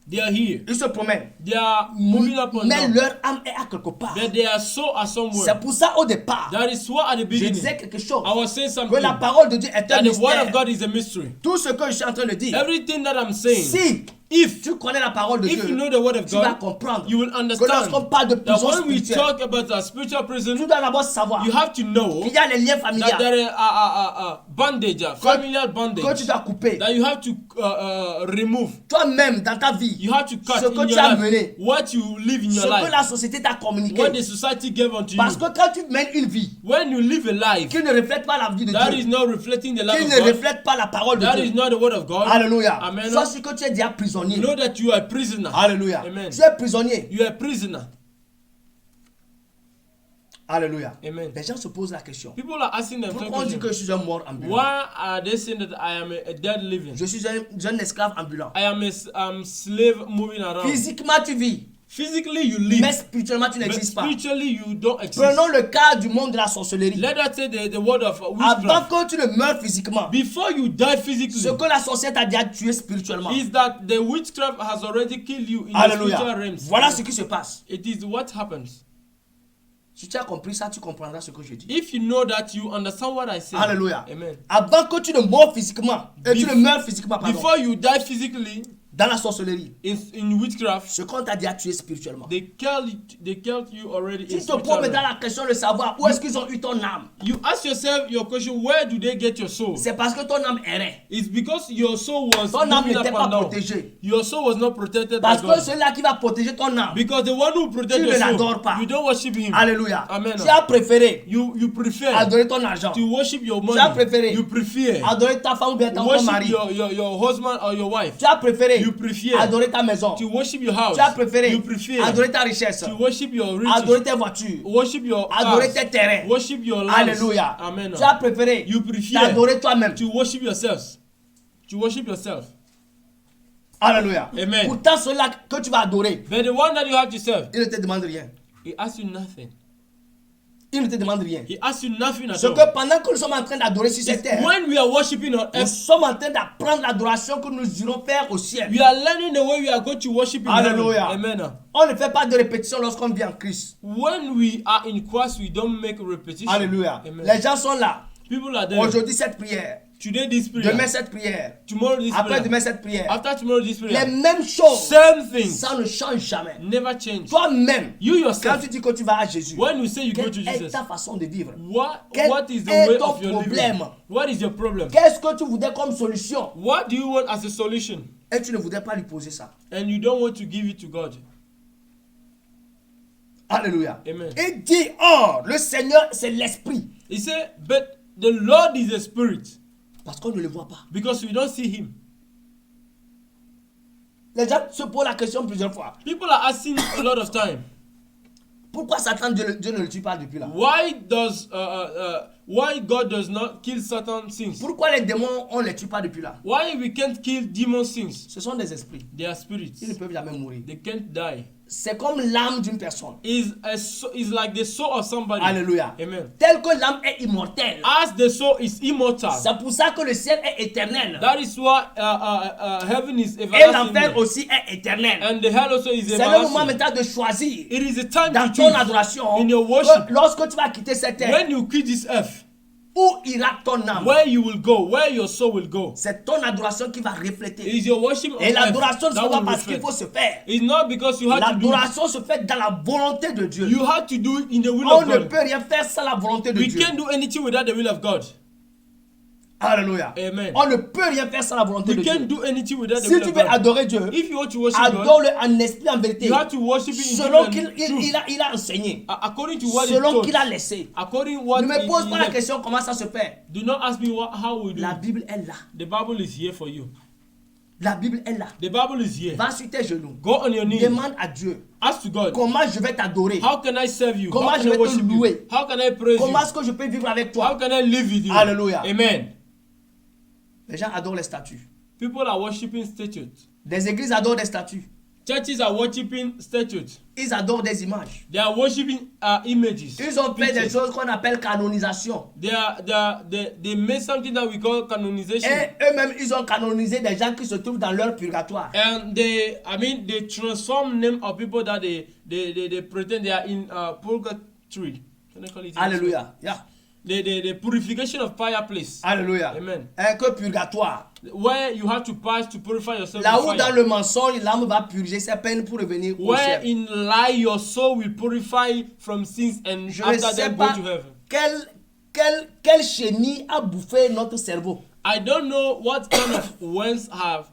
They are here. ils se promènent. They are moving up and Mais down. leur âme est à quelque part. But they are so at C'est somewhere. pour ça au départ, That is what at the je beginning disais quelque chose. I was saying Que something. la parole de Dieu est un That the word of mystère. God is a mystery. Tout ce que je suis en train de dire, Everything that I'm saying, si If tu connais la parole de If you Dieu, know the word of tu vas God, comprendre you will que understand lorsqu'on parle de that prison when we spirituelle, talk about a spiritual prison, tu dois d'abord savoir you have to know qu'il y a les liens that familiaux there is a bondage, a familial que tu bondage dois couper. that you have to remove. Toi-même, dans ta vie, You have to cut ce que in tu your as life mené, what you live in ce your que life, la société t'a communiqué. what the society gave unto Parce you. que quand tu mènes une vie When you live a life qui ne reflète pas la vie de that is Dieu, not reflecting the qui life ne of God, reflète pas la parole de that is Dieu, not the word of God. alléluia, Amen. sois sûr que tu es déjà prisonnier. Know that you are a prisoner. Alléluia. Amen. Tu es prisonnier. You are a prisoner. Alléluia. Amen. Les gens se posent la question. People are asking Pourquoi on dit que themselves, je suis un mort ambulant? why are they saying that I am a dead living? Je suis un esclave ambulant. I am a slave moving around. Physiquement, tu vis. Physically you live, Mais spirituellement, tu but n'existes pas. spiritually you don't exist. Prenons le cas du monde de la sorcellerie. Let us say the word of Avant witchcraft. que tu ne meurs physiquement, Before you die physically, ce que la sorcière t'a déjà tué spirituellement. is that the witchcraft has already killed you in the Alléluia. spiritual realms. Voilà ce qui se passe. It is what happens. Si tu as compris ça, tu comprendras ce que je dis. If you know that, you understand what I say. Alléluia. Amen. Avant que tu ne meurs physiquement, et tu ne meurs physiquement, pardon, Before you die physically dans la sorcellerie, in witchcraft, ce qu'on t'a déjà tué spirituellement. they killed you already in Tu te spiritual poses maintenant realm. la question de savoir où est-ce qu'ils ont eu ton âme. You ask yourself your question, where do they get your soul? C'est parce que ton âme errait. It's because your soul was Ton âme moving n'était up pas and down. protégée. Your soul was not protected by Parce que God. celui-là qui va protéger ton âme, Because the one who protects tu your ne soul, l'adores pas. you don't worship him. Alléluia. Amen. Tu as préféré You prefer adorer ton argent, to worship your Tu as money. préféré You prefer adorer ta femme ou bien ton worship mari. your husband or your wife. Tu as préféré You prefer adorer ta maison. to worship your house. Tu as préféré You prefer adorer ta richesse, to worship your adorer riches. tes voitures, Worship your adorer cars. tes terrains. Worship your lands. Alléluia. Amen. Tu as préféré You prefer t'adorer toi-même. to worship yourselves. To worship yourself. Alléluia. Amen. Pourtant, celui-là que tu vas adorer, But the one that you have to serve, il ne te demande rien. he asks you nothing. Il ne te demande rien. He asks you nothing at Ce all. que pendant que nous sommes en train d'adorer sur cette terre, When we are worshiping on nous earth, sommes en train d'apprendre l'adoration que nous irons faire au ciel. we are learning the way we are going to worship in heaven. Alléluia. Amen. On ne fait pas de répétition lorsqu'on vit en Christ. When we are in Christ, we don't make repetition. Alléluia. Amen. Les gens sont là. People are there. Aujourd'hui, cette prière. Today this prayer. Demain, cette prière. Tomorrow this Après prayer. demain, cette prière. After tomorrow this Les prayer. mêmes choses. Same things. Ça ne change jamais. Never change. Toi-même, You quand yourself. tu dis que tu vas à Jésus, When you say you go quelle to est Jesus, ta façon de vivre? what is the est way ton of your problème? living? What is your problem? Qu'est-ce que tu voudrais comme solution? What do you want as a solution? Et tu ne voudrais pas lui poser ça. And you don't want to give it to God. Alléluia. Amen. Il dit, oh, le Seigneur, c'est l'Esprit. He said, but the Lord is a spirit. Parce qu'on ne le voit pas. Because we don't see him. Les gens se posent la question plusieurs fois. People are asking a lot of time. Pourquoi Satan, Dieu ne le tue pas depuis là? Why God does not kill Satan sins? Pourquoi les démons, on ne les tue pas depuis là? Why we can't kill demon sins? Ce sont des esprits. They are spirits. Ils ne peuvent jamais mourir. They can't die. C'est comme l'âme d'une personne. Is like the soul of somebody. Alléluia. Amen. Tel que l'âme est immortelle. As the soul is immortal. C'est pour ça que le ciel est éternel. That is why heaven is Et everlasting. l'enfer aussi est éternel. And the hell also is C'est le moment everlasting. maintenant de choisir It is a time dans to ton choose adoration in your worship. que lorsque tu vas quitter cette terre, When you quit this earth, où ira ton âme? where you will go, where your soul will go. C'est ton adoration qui va refléter. It is your worship on Et earth l'adoration ne se that fait pas will parce qu'il reflect. faut se faire. It's not because you have to do it. L'adoration se fait dans la volonté de Dieu. You have to do it in the will On of ne God. peut rien faire sans la volonté de We Dieu. can't do anything without the will of God. Alléluia. Amen. On ne peut rien faire sans la volonté We de can't Dieu. do anything without the Si will tu of veux God. adorer Dieu, If you want to worship God, adore-le en esprit, en vérité, you have to worship it in selon spirit and qu'il truth. il a enseigné, According to what he selon taught. qu'il a laissé. According what Ne me pose he pas la left. question comment ça se fait. Do not ask me how we do La it. Bible est là. The Bible is here for you. La Bible est là. The Bible is here. Va sur tes genoux. Go on your knees. Demande à Dieu Ask to God. comment je vais t'adorer. How can I serve you? Comment How je can I vais te worship you? louer? How can I praise Comment you? est-ce que je peux vivre avec How toi? can I live with you? Alléluia. Amen. Les gens adorent les statues. People are worshiping statues. Des églises adorent des statues. Churches are worshiping statues. Ils adorent des images. They are worshiping images. Ils ont fait des pictures. choses qu'on appelle canonisation. They made something that we call canonization. Et eux-mêmes, ils ont canonisé des gens qui se trouvent dans leur purgatoire. And they transform name of people that they pretend they are in purgatory. Can I call it? Alléluia. Yeah. the purification of fireplace. Alléluia. Amen. Que purgatoire. Where you have to pass to purify yourself. Là with où fire. dans le mensonge, l'âme va purger ses peines pour revenir au Where ciel. in lie your soul will purify from sins and Je ne after sais that go pas to heaven. quelle chenille a bouffé notre cerveau. I don't know what kind of worms have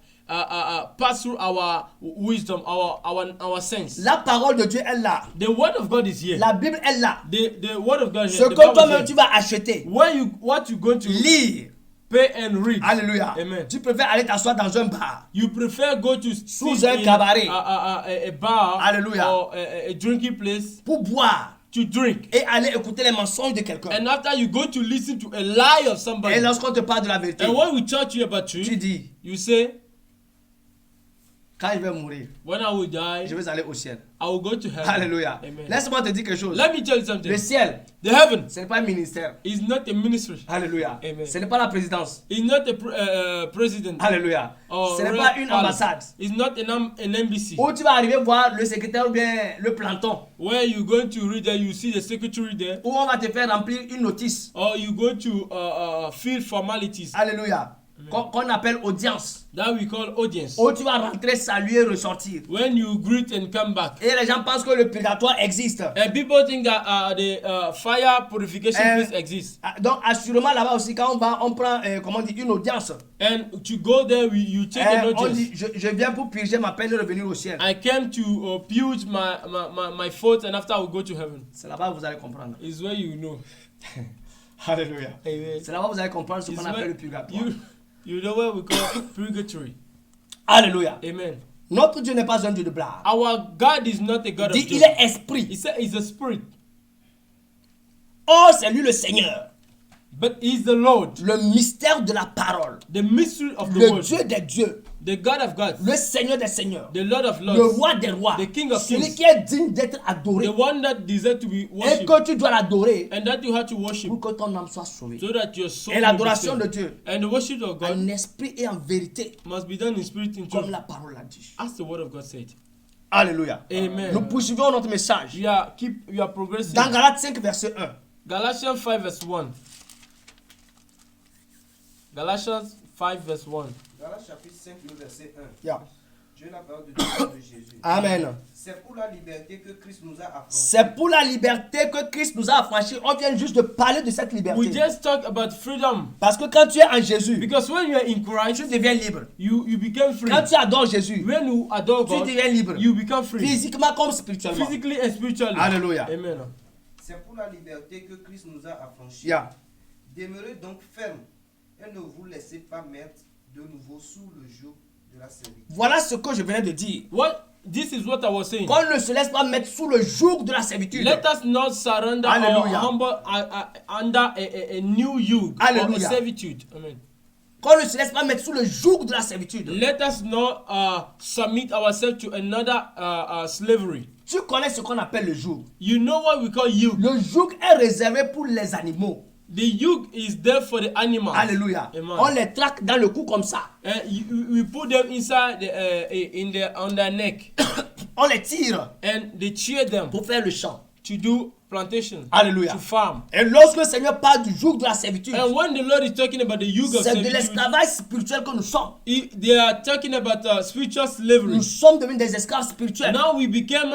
passed through our wisdom, our sense. La parole de Dieu est là. The word of God is here. La Bible est là. The word of God is Ce here. The que Bible is toi-même here. tu vas acheter, What you going to lire. pay and read. Alléluia. Amen. Tu préfères aller t'asseoir dans un bar. You prefer go to Sous sit un in cabaret. a bar Alléluia. or a drinking place Pour boire to drink. et aller écouter les mensonges de quelqu'un. And after you go to listen to a lie of somebody. Et lorsqu'on te parle de la vérité, And when we tell you about tu truth, dis, you say, quand je vais mourir, when I will die, je vais aller au ciel. I will go to heaven. Alléluia. Amen. Laisse-moi te dire quelque chose. Let me tell you something. Le ciel, The heaven ce n'est pas un ministère. is not a ministry. Alléluia. Amen. Ce n'est pas la présidence. It's not a president. Alléluia. Or Ce n'est royal pas une palace. ambassade. It's not an embassy. Où tu vas arriver voir le secrétaire ou bien le planton. Where you going to read there, you see the secretary there. Où on va te faire remplir une notice. Or you go to fill formalities. Alléluia. Qu'on appelle audience. That we call audience. Où tu vas rentrer, saluer, ressortir. When you greet and come back. Et les gens pensent que le purgatoire existe. And people think that the fire purification place exists. Donc assurément là-bas aussi, quand on va, on prend comment on dit, une audience. And to go there, you take a On notice. dit, je viens pour purger ma peine et revenir au ciel. I came to purge my fault and after I will go to heaven. C'est là-bas que vous allez comprendre. Is where you know. Alléluia. Amen. C'est là-bas que vous allez comprendre ce Is qu'on where appelle le purgatoire. you know what we call purgatory. Alléluia. Amen. Notre Dieu n'est pas un Dieu de blague. Our God is not a God Dit, of il joke. est esprit. He said he's a spirit. Oh, c'est lui le Seigneur. But he's the Lord. Le mystère de la parole. The mystery of the Le word. Dieu des dieux. The God of gods. Le Seigneur des seigneurs. The Lord of Le lords. roi des rois. The King of Celui kings. qui est digne d'être adoré. The one that deserves to be Et worshipped. que tu dois l'adorer And that you have to worship. pour que ton âme soit sauvée. So that your soul Et will be l'adoration de saved. Dieu And the worship of God en esprit et en vérité, must be done in spirit and comme truth. la parole l'a dit. As the word of God said. Alléluia. Amen. Nous poursuivons notre message. We are progressing. Dans Galates 5, verset 1. Galatians 5 verse 1. Galatians 5 verse 1. Galates chapitre 5, le verset 1. Yeah. Dieu la parole de Dieu de Jésus. Amen. C'est pour la liberté que Christ nous a affranchis. C'est pour la liberté que Christ nous a affranchis. On vient juste de parler de cette We liberté. just talk about freedom. Parce que quand tu es en Jésus, Because when you are in Christ, tu deviens libre. you become free. Quand tu adores Jésus, When you adore tu God, deviens libre. you become free. Physiquement comme spirituellement. Physically and spiritually. Alléluia. Amen. C'est pour la liberté que Christ nous a affranchis. Yeah. Demeurez donc ferme et ne vous laissez pas mettre de nouveau sous le joug de la servitude. Voilà ce que je venais de dire. This is what I was saying. Qu'on ne se laisse pas mettre sous le joug de la servitude. Let us not surrender Hallelujah. or humble under a new yoke or a Hallelujah. servitude. Amen. Qu'on ne se laisse pas mettre sous le joug de la servitude. Let us not submit ourselves to another slavery. Tu connais ce qu'on appelle le joug. You know what we call yoke. Le joug est réservé pour les animaux. The yoke is there for the animals. Alléluia. Amen. On les traque dans le cou comme ça. And we put them inside on their neck On les tire and they cheer them pour faire le champ. to do plantation, Alléluia. to farm. Et lorsque le Seigneur parle du joug de la servitude, And when the Lord is talking about the yoke of c'est de servitude, l'esclavage spirituel que nous sommes. they are talking about spiritual slavery. Nous sommes devenus des esclaves spirituels. Now we became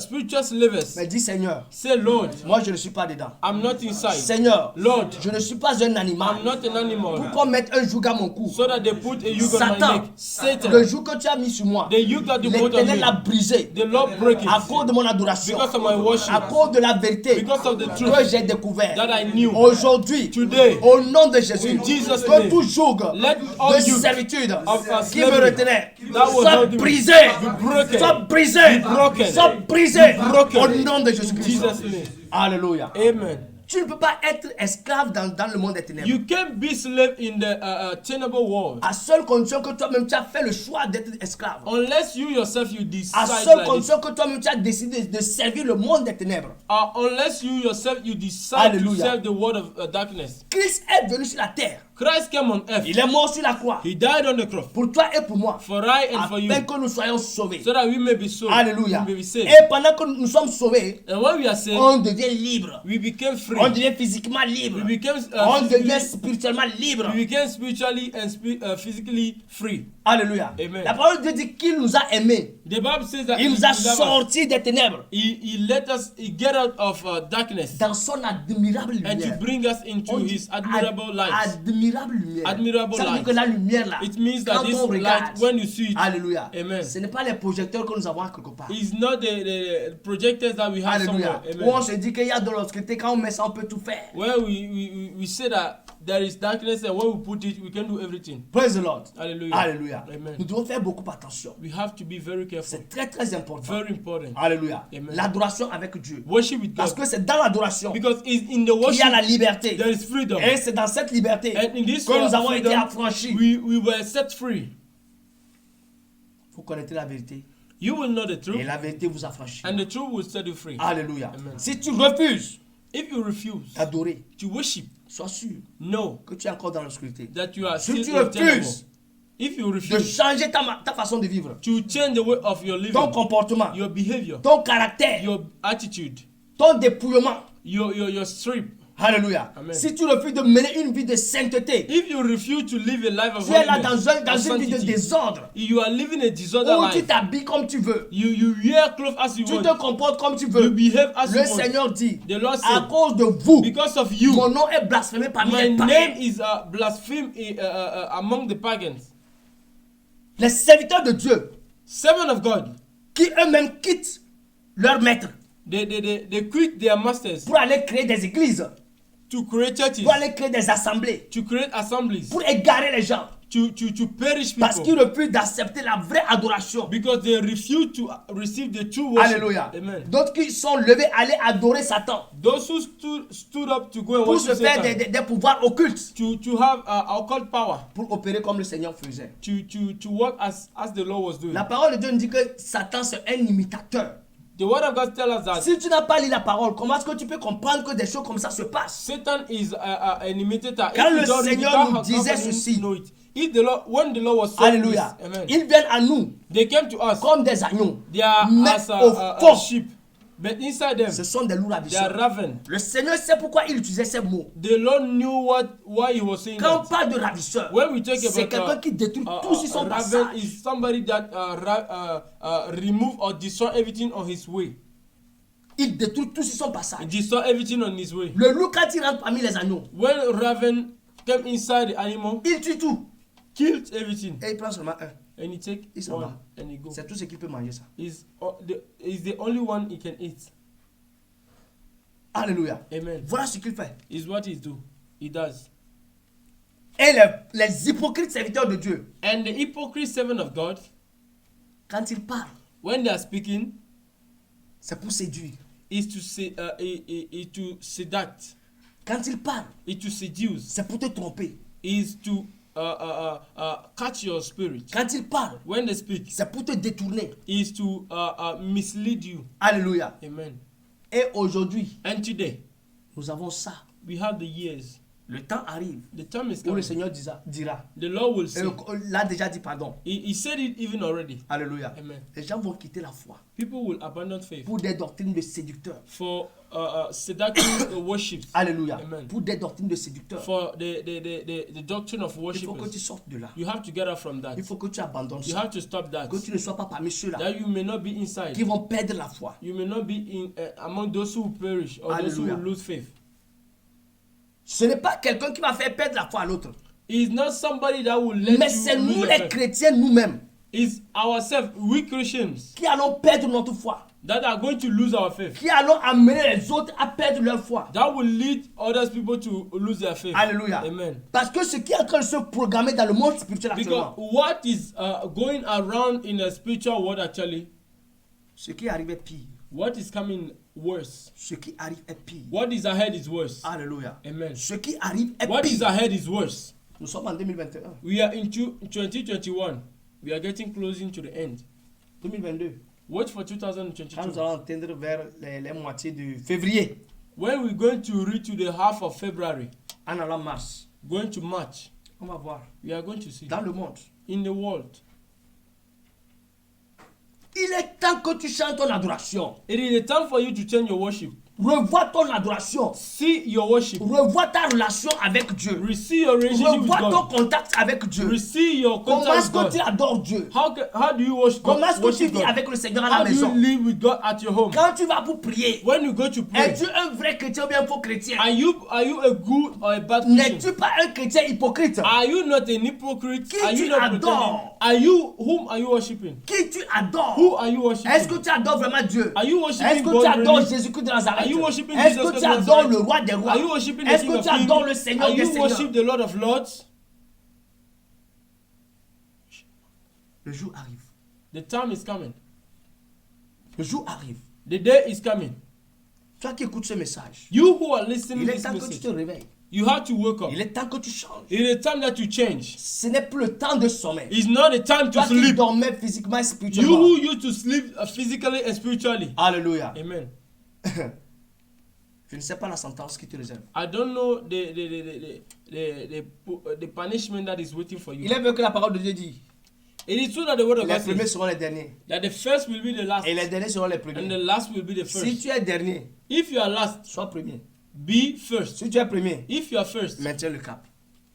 spiritual slavers. Mais dis Seigneur, Say, Lord, moi je ne suis pas dedans. I'm not inside. Seigneur, Lord, je ne suis pas un animal. I'm not an animal. Pourquoi mettre un joug à mon cou? So that they put a yoke on my Satan, neck. Satan, le joug que tu as mis sur moi, the yoke that you put on l'Éternel l'a me, brisé the Lord break à it cause de mon adoration, because of my worship, à cause de la vérité because of the que truth j'ai découvert. that I knew. Aujourd'hui, Today, au nom de Jésus, in Jesus' que name, tout joug let all de yoke servitude of qui me slavery retenait that will soit hold me brisé, be broken. soit brisé, Be broken. soit brisé Be broken. au nom de Jésus-Christ. Jesus' name. Alléluia. Amen. Tu ne peux pas être esclave dans le monde des ténèbres. You can't be slave in the tenable world À seule condition que toi-même tu as fait le choix d'être esclave. unless you yourself you À decide seule like this. condition que toi-même tu as décidé de servir le monde des ténèbres. Unless you yourself you decide Hallelujah. to serve the world of darkness. Christ est venu sur la terre Christ came on earth. Il est mort sur la croix. He died on the cross Pour toi et pour moi. for I and for you, Afin que nous soyons sauvés. so that we may be saved. Alléluia. We may be saved. Et pendant que nous sommes sauvés, And when we are saved, on devient libre. we became free. On devient physiquement libre. We became On devient physically, spirituellement libre. we became spiritually and physically free. Alléluia. Amen. La parole de Dieu dit qu'il nous a aimés. The Bible says that Il nous a loved us. sortis des ténèbres He let us get out of darkness dans son admirable and to lumière. bring us into On dit His admirable light. Admirable lumière. Admirable Ça veut dire light. que la lumière là, It means that quand this on regarde, light, when you see it, Alléluia. Amen. Ce n'est pas les projecteurs que nous avons quelque part. is not the projectors that we have Alléluia. somewhere. Où on Amen. se dit qu'il y a de l'obscurité, quand on met ça, on peut tout faire. Where we say that there is darkness and when we put it, we can do everything. Praise the Lord. Hallelujah. Alléluia. Amen. Nous devons faire beaucoup attention. We have to be very careful. C'est très très important. Very important. Alléluia. Amen. L'adoration avec Dieu. Worship with Parce God. que c'est dans l'adoration Because it's in the qu'il y worship a la liberté. there is freedom. Et c'est dans cette liberté And in this que nous avons été freedom, affranchis. we were set free. Vous connaissez la vérité. You will know the Et truth, la vérité vous affranchit. and the truth will set you free. Alléluia. Amen. Si tu refuses If you refuse d'adorer, to worship, sois sûr know que tu es encore dans l'obscurité. that you are Si still tu in terrible. refuses If you de refuse changer ta façon de vivre, to change the way of your living, ton comportement, your behavior, ton caractère, your attitude, ton dépouillement. your strip, Alléluia. Amen. Si tu refuses de mener une vie de sainteté, if you refuse to live a life of tu es là holiness, dans of une vie de sanctity, désordre, you are living a disordered où tu life. t'habilles comme tu veux, You wear clothes as you tu te want. comportes comme tu You veux. behave as you Le want. Seigneur dit, The Lord à said, cause de vous, because of you, mon nom est blasphémé parmi my les name païens. is blasphemed among the pagans. Les serviteurs de Dieu, Servant of God, qui eux-mêmes quittent leur maître they quit their masters pour aller créer des églises, to create churches, pour aller créer des assemblées, to create assemblies, pour égarer les gens, to perish parce qu'ils people, refusent d'accepter la vraie adoration. because they refuse to receive the true worship. Alléluia. Amen. D'autres qui sont levés à aller adorer Satan Those who stood up to go and pour se worship faire Satan, des pouvoirs occultes, to have occult power, pour opérer comme le Seigneur faisait. to work as the Lord was doing. La parole de Dieu nous dit que Satan c'est un imitateur. The word of God tells us that Si tu n'as pas lu la parole, comment est-ce que tu peux comprendre que des choses comme ça se passent? Satan is an imitator. Quand If you le don't- Seigneur you don't nous have disait confidence ceci, to know it. If the Lord, when the Lord was saying Alléluia. this, amen, Ils viennent à nous they came to us. comme des agneaux. They are Mais as au a fond, sheep, but inside them ce sont des loups they are ravisseurs. raven. Le Seigneur sait pourquoi il utilisait ces mots. The Lord knew why he was saying Quand on that. parle de ravisseur, When we talk c'est about quelqu'un qui détruit tout sur son raven, passage. is somebody that remove or destroy everything on his way. Il détruit tout sur son He passage. destroy everything on his way. Le loup, quand il rentre parmi les agneaux, When raven came inside the animal, il tue tout. killed everything, Et il prend seulement un. and he take Il s'en one va. and he go. C'est tout ce qu'il peut manger, ça. Is the only one he can eat. Alléluia. Amen. Voilà ce qu'il fait. Is what he do. He does. Et les hypocrites serviteurs de Dieu, And the hypocrite servant of God, quand ils parlent, when they are speaking, c'est pour séduire. is to say to seduct, Quand ils parlent, is to seduce, c'est pour te tromper. is to catch your spirit. Quand ils parlent, When they speak, c'est pour te détourner. is to mislead you. Alléluia. Amen. Et aujourd'hui, And today, nous avons ça. we have the years. Le temps arrive The time is où le coming. Seigneur dira. The Lord will Et say. l'a déjà dit, pardon. He said it even already. Alléluia. Amen. Les gens vont quitter la foi People will abandon faith pour des doctrines de séducteurs. for seductive worships. Alléluia. Amen. Pour des doctrines de séducteurs. For the doctrine of Il faut que worshippers. tu sortes de là. You have to get out from that. Il faut que tu abandonnes You ça. have to stop that. Que tu ne sois pas parmi ceux-là That you may not be inside. qui vont perdre la foi. You may not be in among those who perish or those who Hallelujah. will lose faith. Ce n'est pas quelqu'un qui va faire perdre la foi à l'autre. It's not somebody that will let Mais you c'est lose nous your les faith. chrétiens nous-mêmes It's ourselves, we Christians, qui allons perdre notre foi. that are going to lose our faith. Qui allons amener les autres à perdre leur foi. That will lead other people to lose their faith. Alléluia. Amen. Parce que ce qui est en train de se programmer dans le monde spirituel Because actuellement, what is going around in the spiritual world actually, ce qui arrive est pire. what is coming worse. Ce qui arrive est pire. What is ahead is worse. Alléluia. Amen. Ce qui arrive est What is pire. ahead is worse. Nous sommes en 2021. We are into 2021. We are getting closing to the end. 2022. Watch for Quand nous 2022. allons atteindre vers les moitiés de février, When we're going to reach to the half of February, en allant mars, going to march. On va voir. We are going to see. Dans le monde. In the world. Il est temps que tu chantes ton adoration. It is a time for you to change your worship. Revois ton adoration. See your worship. Revois ta relation avec Dieu. Receive your relationship with Revois ton God. contact avec Dieu. Receive your Comment contact est-ce with que tu God. adores Dieu? How do you worship God? Comment est-ce que tu Worship vis God? avec le Seigneur à How la do you maison? live with God at your home? Quand tu vas pour prier, When you go to pray, es-tu un vrai chrétien ou bien un faux chrétien? are you a good or a bad Christian? N'es-tu pas un chrétien hypocrite? Are you not an hypocrite? Qui Are tu you not adores? pretending? Are you whom are you worshiping? Qui tu adores? Who are you worshiping? Est-ce que tu adores vraiment Dieu? Are you worshiping Est-ce que God tu adores really? Jésus-Christ de Are Nazareth? you worshiping Est-ce Jesus que Christ tu of adores Nazareth? le roi des rois? Are you worshiping the Est-ce King que of tu adores le Kings? Seigneur Are des you seigneurs? worship the Lord of Lords? Le jour arrive. The time is coming. Le jour arrive. The day is coming. Toi qui écoutes ce message, You who are listening il to est this temps que tu message, te réveilles. you have to wake up. Il est temps que tu changes. It is time that you change. Ce n'est plus le temps de sommeil. It's not a time to Toi qui sleep. dormais physiquement et You spirituellement. who used to sleep physically and spiritually. Alléluia. Amen. Je ne sais pas la sentence qui te réserve. I don't know the punishment that is waiting for you. Il est vrai que la parole de Dieu dit, It is true that the word of les God premiers says seront les derniers that the first will be the last et les derniers seront les and the premiers. last will be the Si first. tu es dernier, If you are last, sois premier. be first. Si tu es premier, If you are first, maintiens le cap.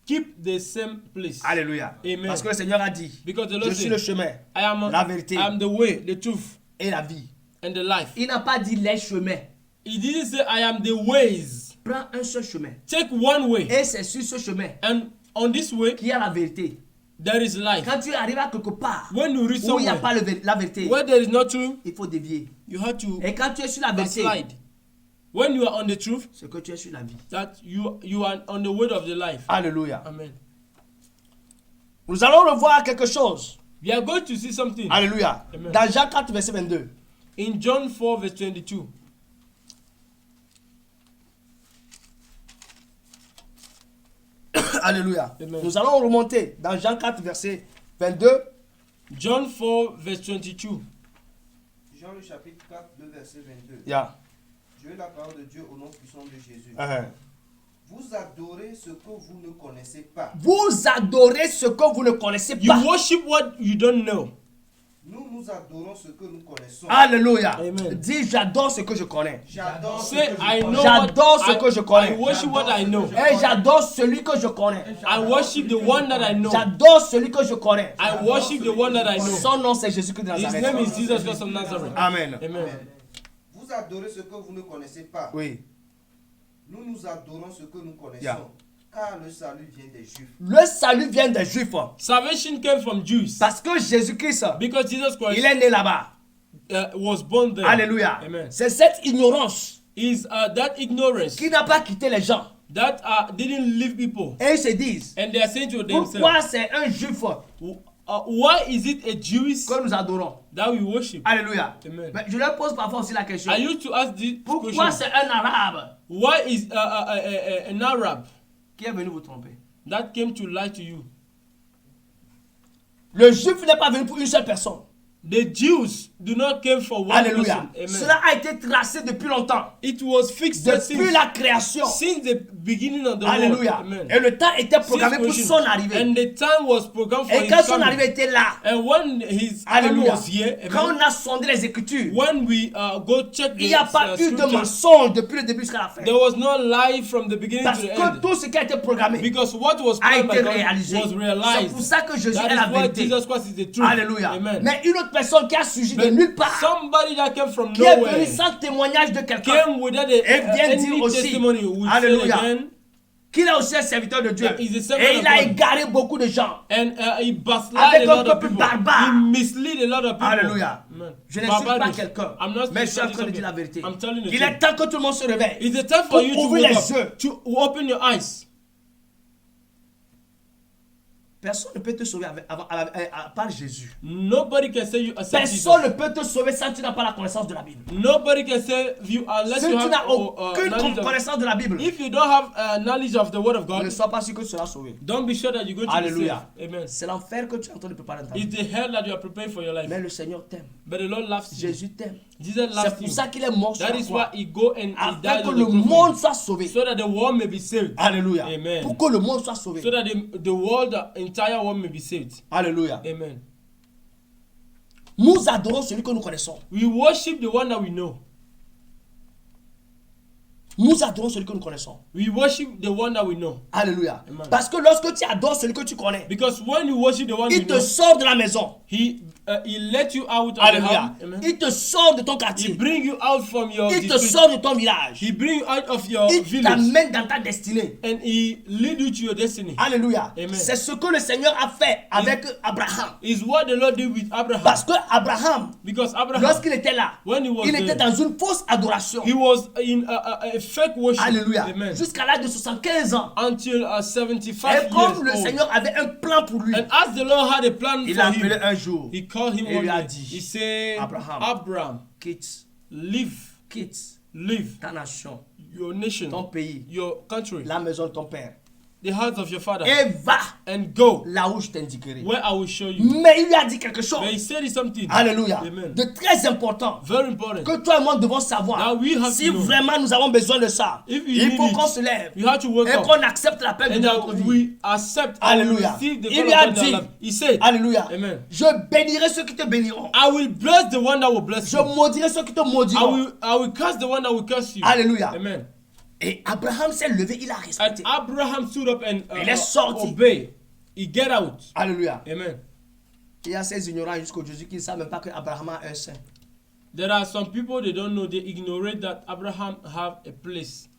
keep the same place. Alléluia. Amen. Parce que le Seigneur a dit, Because the je Lord suis le said, chemin I am la vérité. I am the way, the truth, et la vie. and the life. Il n'a pas dit les chemins. He didn't say I am the ways. Prends un seul chemin. Take one way, Et c'est sur ce chemin and on this way qu'il y a la vérité. there is life. Quand tu arrives à quelque part When you reach où il n'y a somewhere pas la vérité, where there is no truth, il faut dévier. you have to Et quand tu es sur la vérité, slide. When you are on the truth, c'est que tu es sur la vie. that you are on the way of the life. Alléluia. Amen. Nous allons revoir quelque chose. We are going to see something Alléluia. Amen. Dans Jean 4, verset 22. in John 4 verse 22. Alléluia. Amen. Nous allons remonter dans Jean 4, verset 22. John 4 verse 22. Jean le chapitre 4, le verset 22. Yeah. Dieu la parole de Dieu au nom puissant de Jésus. Uh-huh. Vous adorez ce que vous ne connaissez pas. Vous adorez ce que vous ne connaissez You pas. worship what you don't know. Nous adorons ce que nous connaissons. Alléluia. Amen. Dis, j'adore ce que je connais. J'adore ce Say que je I connais. know J'adore ce what que je connais. I worship what I know. Et j'adore celui que je connais. I worship the one that I know. J'adore celui que je connais. I worship the one that I know. Son nom c'est Jésus-Christ de His Nazareth. name is Jesus Christ of Nazareth. Amen. Amen. Vous adorez ce que vous ne connaissez pas. Oui. Nous adorons ce que nous connaissons. Yeah. Car le salut vient des Juifs. Le salut vient des Juifs. Salvation came from Jews Parce que Jésus-Christ, because Jesus il Christ est né là-bas. was born there. Alléluia. Amen. C'est cette ignorance Is that ignorance qui n'a pas quitté les gens. that didn't leave people, Et ils se disent, and they are saying to themselves, pourquoi c'est un juif why is it a Jewish que nous adorons? that we worship? Alléluia. Amen. Mais je leur pose parfois aussi la question. I used to ask this Pourquoi question: c'est un arabe why is an Arab qui est venu vous tromper? that came to lie to you? Le juif n'est pas venu pour une seule personne. The Jews do not came for one Alléluia. person. Amen. Cela a été tracé depuis longtemps. It was fixed Depuis la création. since the beginning of the Alléluia. world. Amen. Et le temps était programmé Since pour creation. son arrivée. And the time was programmed for Et his quand son coming. arrivée était là, And when his coming Alléluia. was here, amen, Quand on a sondé les Écritures, when we go check il n'y a pas eu de scriptures, mensonge depuis le début jusqu'à la fin. there was no lie from the beginning Parce to the que end. tout ce qui a été programmé Because what was a planned by été God réalisé. was C'est realized. pour ça que Jésus That est la is why vérité. Jesus Christ is the truth. Alléluia. Amen. Mais une autre personne qui a surgi de But nulle part, somebody that came from qui est nowhere venu sans témoignage de quelqu'un, came without Et vient dire any aussi, testimony. We say Alléluia, again, qu'il est aussi un serviteur de Dieu. that is a servant Et of il a God. égaré beaucoup de gens. And he backslid Avec a un lot of peuple people. barbare. He misled a lot of people. Alléluia. Amen. Je n'insulte pas Barbarism. quelqu'un, I'm not mais je suis en train de insulting dire la somebody. vérité. I'm telling the Il truth. est temps que tout le monde se réveille. It's a time Pour for you to ouvrir wake les yeux. up, to open your eyes. Personne ne peut te sauver à part Jésus. Nobody can say you accept Jesus. Personne ne peut te sauver sans tu n'as pas la connaissance de la Bible. Nobody can save you unless Si you tu n'as have aucune knowledge of, connaissance de la Bible, if you don't have knowledge of the word of God, ne sois pas sûr que tu seras sauvé. don't be sure that you're going to be Alléluia. saved. Amen. C'est l'enfer que tu es en train de préparer dans ta vie. It's the hell that you are preparing for your life. Mais le Seigneur t'aime. But the Lord loves you. Jésus t'aime. Jesus C'est loves pour you. ça qu'il est mort sur That la is croix. why he go and he Afin died que on le the cross for monde you. soit sauvé. So that the world may be saved. Alléluia. Amen. Pour que le monde soit sauvé. So that the world, the entire world may be saved. Alléluia. Amen. Nous adorons celui que nous connaissons. We worship the one that we know. Nous adorons celui que nous connaissons. We worship the one that we know. Alléluia. Amen. Parce que lorsque tu adores celui que tu connais, Because when you worship the one you il te know, sort de la maison. he let you out of the Alléluia. house. Amen. Il te sort de ton He quartier. bring you out from your Il te district. sort de ton village. He bring you out of your Il village. t'amène dans ta destinée. And he lead you to your destiny. Alléluia. Amen. C'est ce que le Seigneur a fait avec Abraham. Is what the Lord did with Abraham. Parce que Abraham, Because Abraham, lorsqu'il était là, when he was il était there, dans une fausse adoration. he was in a fake worship. Alléluia. Amen. Jusqu'à l'âge de 75 ans. Until 75 Et years comme le old. Seigneur avait un plan pour lui, And as the Lord had a plan il for l'a appelé him, un jour. he called him Et one lui a day. dit, He said, Abraham. Abraham, Quitte, quitte ta nation, your nation, ton pays, your country, la maison de ton père. the house of your father, Et va and go là où je t'indiquerai. where I will show you. Mais il lui a dit quelque chose. But he said something. Alléluia. Amen. De très important. Very important. Que toi et moi devons savoir. Now we have Si to know. vraiment nous avons besoin de ça, If we il need faut it, qu'on se lève You have to wake et up. qu'on accepte l'appel de And notre that vie. we accept and Alléluia. receive the Il call lui of a God in our dit, life. He said, Alléluia. Amen. Je bénirai ceux qui te béniront. I will bless the one that will bless Je you. maudirai ceux qui te maudiront. I will curse the one that will curse you. Alléluia. Amen. Et Abraham s'est levé, il a And respecté. Abraham stood up and Il est sorti. obeyed. He get out. Alléluia. Amen. Il y a ces ignorants jusqu'aujourd'hui qui ne savent même pas que Abraham a un sein. There are some people they don't know. They ignore that Abraham have a place,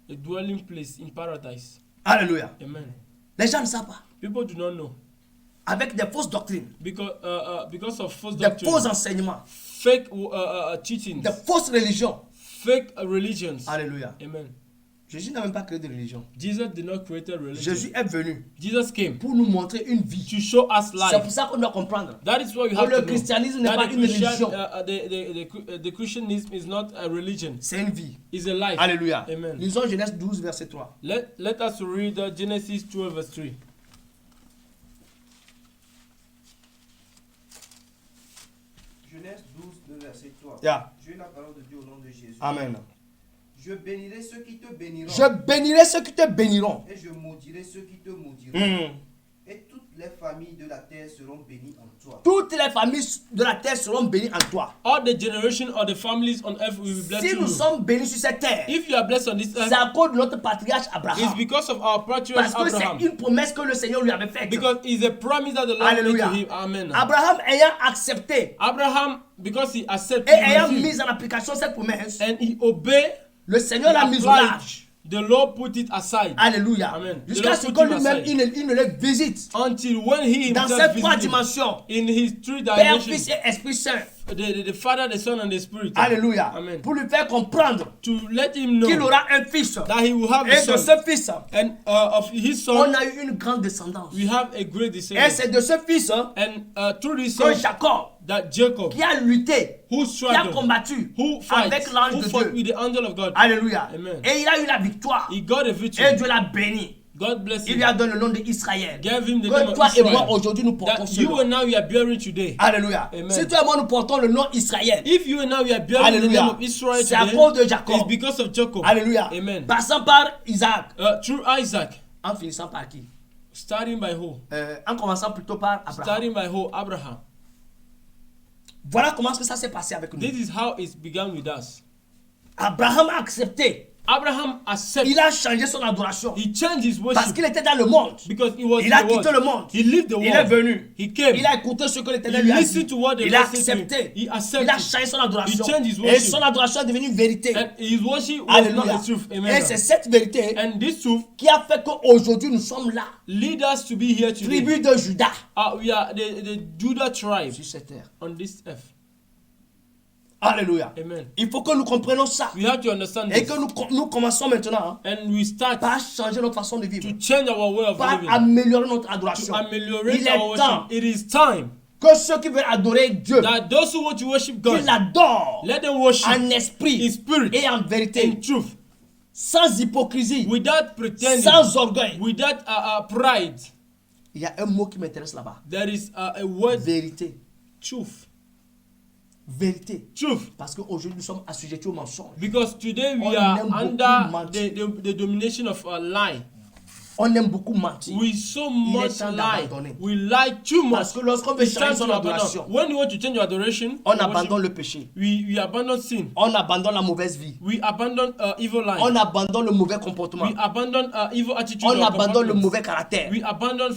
a dwelling place in paradise. Alléluia. Amen. Les gens ne savent pas. People do not know Avec des fausses doctrines, because of false des doctrine, faux enseignements, fake teachings, des fausses religions. fake religions. Alléluia. Amen. Jésus n'a même pas créé de religion. Jesus did not create a religion. Jésus est venu Jesus came pour nous montrer une vie. to show us C'est life. pour ça qu'on doit comprendre. That is what you Que have le to know. christianisme n'est That pas the une religion. the Christianism is not a religion. C'est une vie. It's a life. Alléluia. Amen. Lisons Genèse 12, verset 3. Let us read Genesis 12 verse 3. Genèse 12, le verset 3. Yeah. Je lis la parole de Dieu au nom de Jésus. Amen. Je bénirai ceux qui te béniront. Je bénirai ceux qui te béniront. Et je maudirai ceux qui te maudiront. Et toutes les familles de la terre seront bénies en toi. Toutes les familles de la terre seront bénies en toi. All the generation of the families on earth will be blessed Si in nous you. sommes bénis sur cette terre, If you are blessed on this c'est earth, à cause de notre patriarche it's Abraham. because of our patriarch Parce que Abraham. c'est une promesse que le Seigneur lui avait faite. Because it's a promise that the Lord made Alléluia. to him. Amen. Abraham ayant accepté Abraham, because he accepted et ayant he mis en application cette promesse, and he obeyed, le Seigneur l'a mis au applied, large. the Lord put it aside. Alléluia. Amen. Jusqu'à The ce Lord que put him lui-même, aside. il ne le visite. Until when he Dans himself ces trois visited dimensions, in his three Père, dimensions, Fils et Esprit Saint. the Father, the Son, and the Spirit. Alléluia. Amen. Pour lui faire comprendre To let him know qu'il aura un fils. that he will have a Et de son. ce fils, And of his on son, a eu une grande descendance. we have a great Et descendant. c'est de ce fils And through this que son, Jacob, that Jacob, qui a lutté, who qui a struggled, combattu who fights, avec l'ange who de fought Dieu. with the angel of God. Alléluia. Amen. Et il a eu la victoire. He got a Et victory. Dieu l'a béni. God bless Il him. lui a donné le nom d'Israël. Gave him the Que name of toi et moi Israel. aujourd'hui nous portons That ce you nom. and now you are bearing today. Alléluia. Amen. Si toi et moi nous portons le nom Israël, If you and now you are bearing the name Alléluia, of Israel c'est à today, cause de Jacob. it's because of Jacob. Alléluia. Amen. Passant par Isaac, Through Isaac, en finissant par qui? starting by who? En commençant plutôt par Abraham. Starting by who? Abraham. Voilà comment est-ce que ça s'est passé avec nous. This is how it began with us. Abraham a accepté. Abraham accepted. Il a changé son adoration. He changed his Parce worship qu'il était dans le monde. because he was Il in a the quitté world. le monde. He lived the Il est world. venu. He came. Il a écouté ce que l'Éternel He lui a listened dit. to what the Il a Lord said to him. accepté. He Il a accepted. changé son adoration. He changed his Et worship. son adoration est devenue une vérité. And his worship was not Alléluia. the truth. Et Amen. c'est cette vérité And this truth qui a fait qu'aujourd'hui nous sommes là. lead us to be here today. Tribu de Judas. We are the Judah tribe Sur cette terre. on this earth. Alléluia. Amen. Il faut que nous comprenions ça. We have to understand Et this. que nous commençons maintenant And we start par changer notre façon de vivre. to change our way of Par living. améliorer notre To adoration. ameliorate Il our est temps worship. It is time que ceux qui veulent adorer Dieu, that those who want to worship God, qu'ils l'adorent let them worship en esprit in spirit, et en vérité. in truth, Sans hypocrisie. without pretending, Sans orgueil. without pride. Il y a un mot qui m'intéresse là-bas. There is a word, Vérité. truth. vérité. truth. Parce qu'aujourd'hui, nous sommes assujettis au mensonge. Because today we On are aime beaucoup under mentir. the domination of a lie. On aime beaucoup mentir. We so Il est much temps lie. d'abandonner. We lie too much. Parce que lorsqu'on veut It's time changer son to abandon. adoration, When you want to change your adoration, on worship, abandonne le péché. we abandon sin. On abandonne la mauvaise vie. We abandon evil life. On abandonne le mauvais comportement. We abandon evil attitude. On or abandonne le comportments. mauvais caractère. We abandon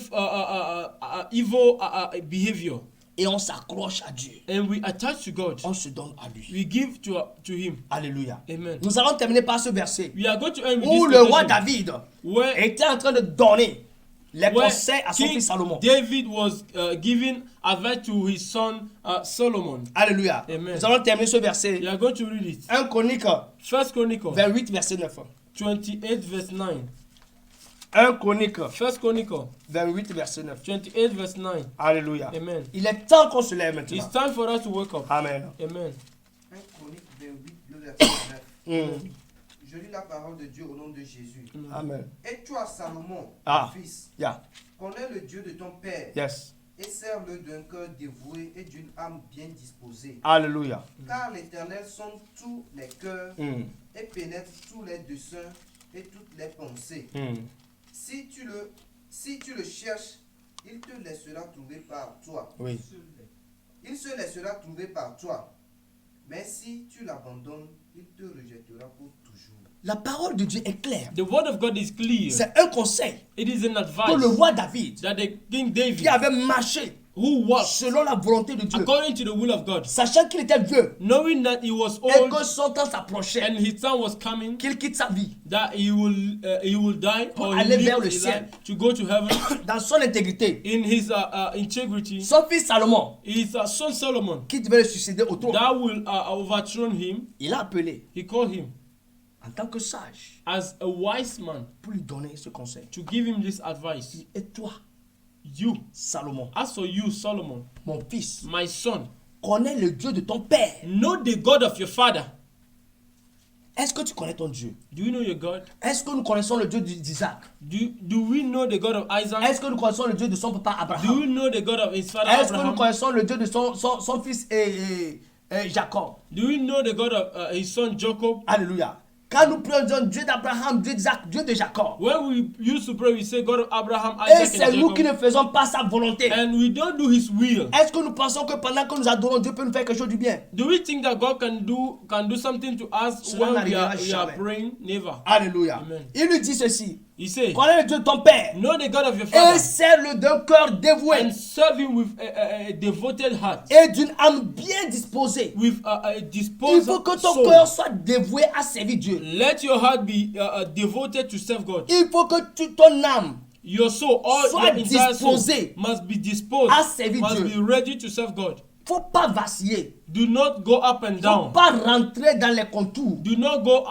evil behavior. Et on s'accroche à Dieu. And we attach to God. On se donne à lui. We give to Him. Alléluia. Amen. Nous allons terminer par ce verset We are going to end with où this le roi quotation, David where était en train de donner les where conseils à son King fils Salomon. David was giving advice to his son Solomon. Alléluia. Amen. Nous allons terminer ce verset. We are going to read it. 1 Chronique First Chronicle 28, verset 9. 28 verse 9. 1 Chronique First Chronicle 28, verset 9. 28 verse 9. Alléluia. Amen. Il est temps qu'on se lève maintenant. It's time for us to wake up. Amen. Amen. 1 Chronique 28, le verset 9. Mm. Je lis la parole de Dieu au nom de Jésus. Amen. Et toi, Salomon, Ah. mon fils, Yeah. connais le Dieu de ton père Yes. et sers-le d'un cœur dévoué et d'une âme bien disposée. Alléluia. Car l'Éternel sonde tous les cœurs Mm. et pénètre tous les desseins et toutes les pensées. Mm. Si tu le cherches, il te laissera trouver par toi. Oui. Il se laissera trouver par toi. Mais si tu l'abandonnes, il te rejettera pour toujours. La parole de Dieu est claire. The word of God is clear. C'est un conseil It is an que le advice roi David, that the King David, qui avait marché who walked selon la volonté de Dieu, according to the will of God, sachant qu'il était vieux knowing that he was et old que son temps s'approchait, and his son was coming, qu'il quitte sa vie that he will die Pour or aller live vers le his ciel. life to go to heaven dans son intégrité. in his integrity. Son fils Salomon, His son Solomon qui devait le succéder au trône, that will overthrow him. il a appelé He called him en tant que sage as a wise man pour lui donner ce conseil. to give him this advice. Et toi, You, Salomon, as for you, Solomon, mon fils, my son, connais le Dieu de ton père. know the God of your father. Est-ce que tu connais ton Dieu? Do you know your God? Est-ce que nous connaissons le Dieu d'Isaac? Do we know the God of Isaac? Est-ce que nous connaissons le Dieu de son papa Do Abraham? you know the God of his father Est-ce que nous Abraham? connaissons le Dieu de son fils Jacob? Do we know the God of his son Jacob? Alléluia. Quand nous prenons Dieu d'Abraham, Dieu d'Isaac, Dieu de Jacob, When we used to pray, we say God of Abraham, et Isaac, c'est and nous qui Jacob. ne faisons pas sa volonté, And we don't do his will. est-ce que nous pensons que pendant que nous adorons, Dieu peut nous faire quelque chose du bien? Do we think that God can do something to us Cela when we n'arrivera are jamais. praying? Never. Alléluia. Amen. Il lui dit ceci, He said, connais le Dieu de ton père know the God of your et father sers-le d'un cœur dévoué and serve him with a devoted heart, et d'une âme bien disposée. with a Il disposed faut que ton soul. cœur soit dévoué à servir Dieu. Let your heart be devoted to serve God. Il faut que ton âme Your soul, all Sois your entire soul disposé must be disposed, à servir must Dieu. be ready to serve God. faut pas vaciller. Do not go up and Faut down. pas rentrer dans les contours. Do not go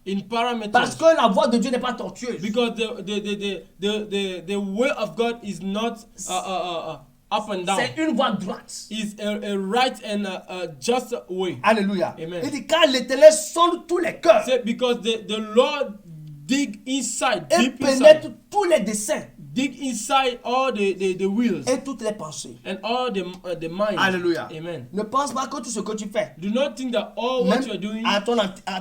in Parce parameters. que la voix de Dieu n'est pas tortueuse. Because the way of God is not up and down. C'est une voie droite. It's a right and a just way. Alléluia. Amen. Il dit car l'Éternel sonde tous les cœurs Say, because the Lord dig inside, et deep pénètre inside, tous les desseins dig inside all the wills et toutes les pensées. and all the mind. Alléluia. Amen. Ne pense pas que tout ce que tu fais, Do not think that all what même you are doing, à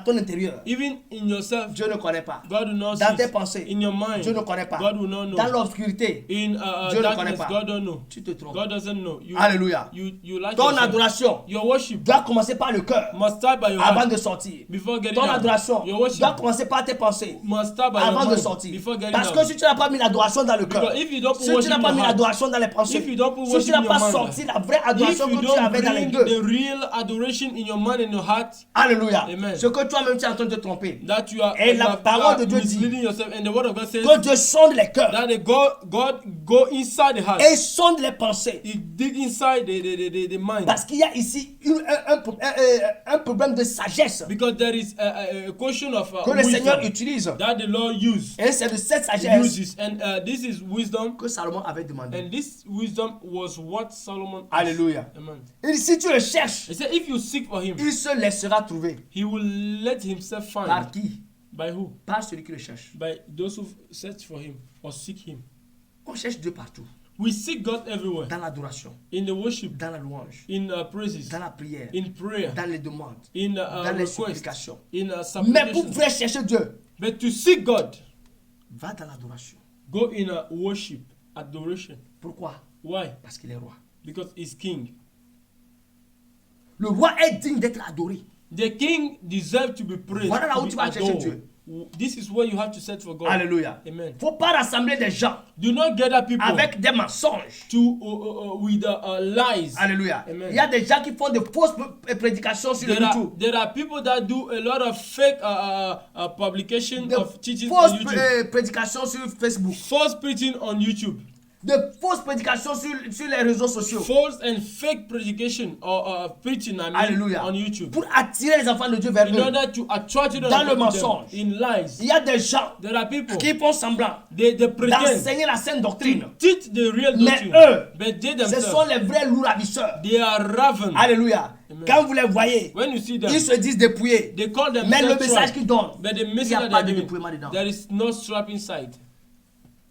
ton intérieur, even in yourself, Dieu ne connaît pas. God will not Dans see. tes pensées, In your mind, Dieu ne connaît pas. God will not know. Dans l'obscurité, In Dieu ne darkness, connaît pas. God don't know. tu te trompes. God doesn't know. You, Alléluia. you like Ton yourself. adoration Your worship doit commencer par le cœur must start by your avant heart de sortir. before getting Ton out. adoration Your worship doit commencer par tes pensées must start by avant your de mind sortir. before getting Parce out. que si tu n'as pas mis l'adoration dans le cœur, Because if you don't put si tu worship n'as in pas your mis heart, l'adoration dans les pensées, if you don't put si worship tu n'as in your pas mind, sorti la vraie if adoration you que tu don't avais dans les bring deux, the real adoration in your mind and your heart, alléluia, Amen. ce que toi-même tu es en train de te tromper, that you are, Et you la are- parole you de are Dieu dit misleading yourself, and the word of God says que Dieu sonde les cœurs that God go inside the heart. et sonde les pensées. He dig inside the mind. Parce qu'il y a ici un problème de sagesse Because there is a question of que le Seigneur wisdom utilise. that the Lord uses. Et c'est de cette sagesse Uses, and this is wisdom, que Salomon avait demandé. and this wisdom was what Solomon asked. Alléluia. Amen. Il dit, si tu le cherches, He said, if you seek for him, il se laissera trouver. he will let himself find. Par qui? By who? Par celui qui le cherche. By those who search for him or seek him. On cherche Dieu partout. We seek God everywhere. Dans l'adoration, In the worship, dans la louange, in praises, dans la prière, in prayer, dans les demandes, in dans les requests, supplications. in Mais pour supplications. vrai chercher Dieu, But to seek God, va dans l'adoration. go in worship, adoration. Pourquoi? Why? Parce qu'il est roi. Because he's king. Le roi est digne d'être adoré. The king deserves to be praised. Voilà là to où be tu vas chercher adored. Dieu. This is where you have to search for God. Alléluia. Amen. Faut pas rassembler des gens Do not gather people avec des mensonges. with lies. Alléluia. Amen. Il y a des gens qui font de fausses prédications sur YouTube. There are people that do a lot of fake publication De of teachings fausses on YouTube. prédications sur Facebook. False preaching on YouTube. De fausses prédications sur les réseaux sociaux. False and fake predication or preaching Alléluia. on YouTube. Pour attirer les enfants de Dieu vers In eux. order to attract them Dans le to them mensonge. in lies. Il y a des gens There are people qui font semblant they pretend d'enseigner la saine doctrine. teach the real Mais doctrine. eux, But they Ce sont themselves, les vrais loups ravisseurs. they are raven. Alléluia. Amen. Quand vous les voyez, When you see them, ils se disent dépouillés. they call Mais le themselves message tribe. qu'ils donnent, But the il n'y message a that pas they're de giving, dépouillement dedans. there is no strap inside.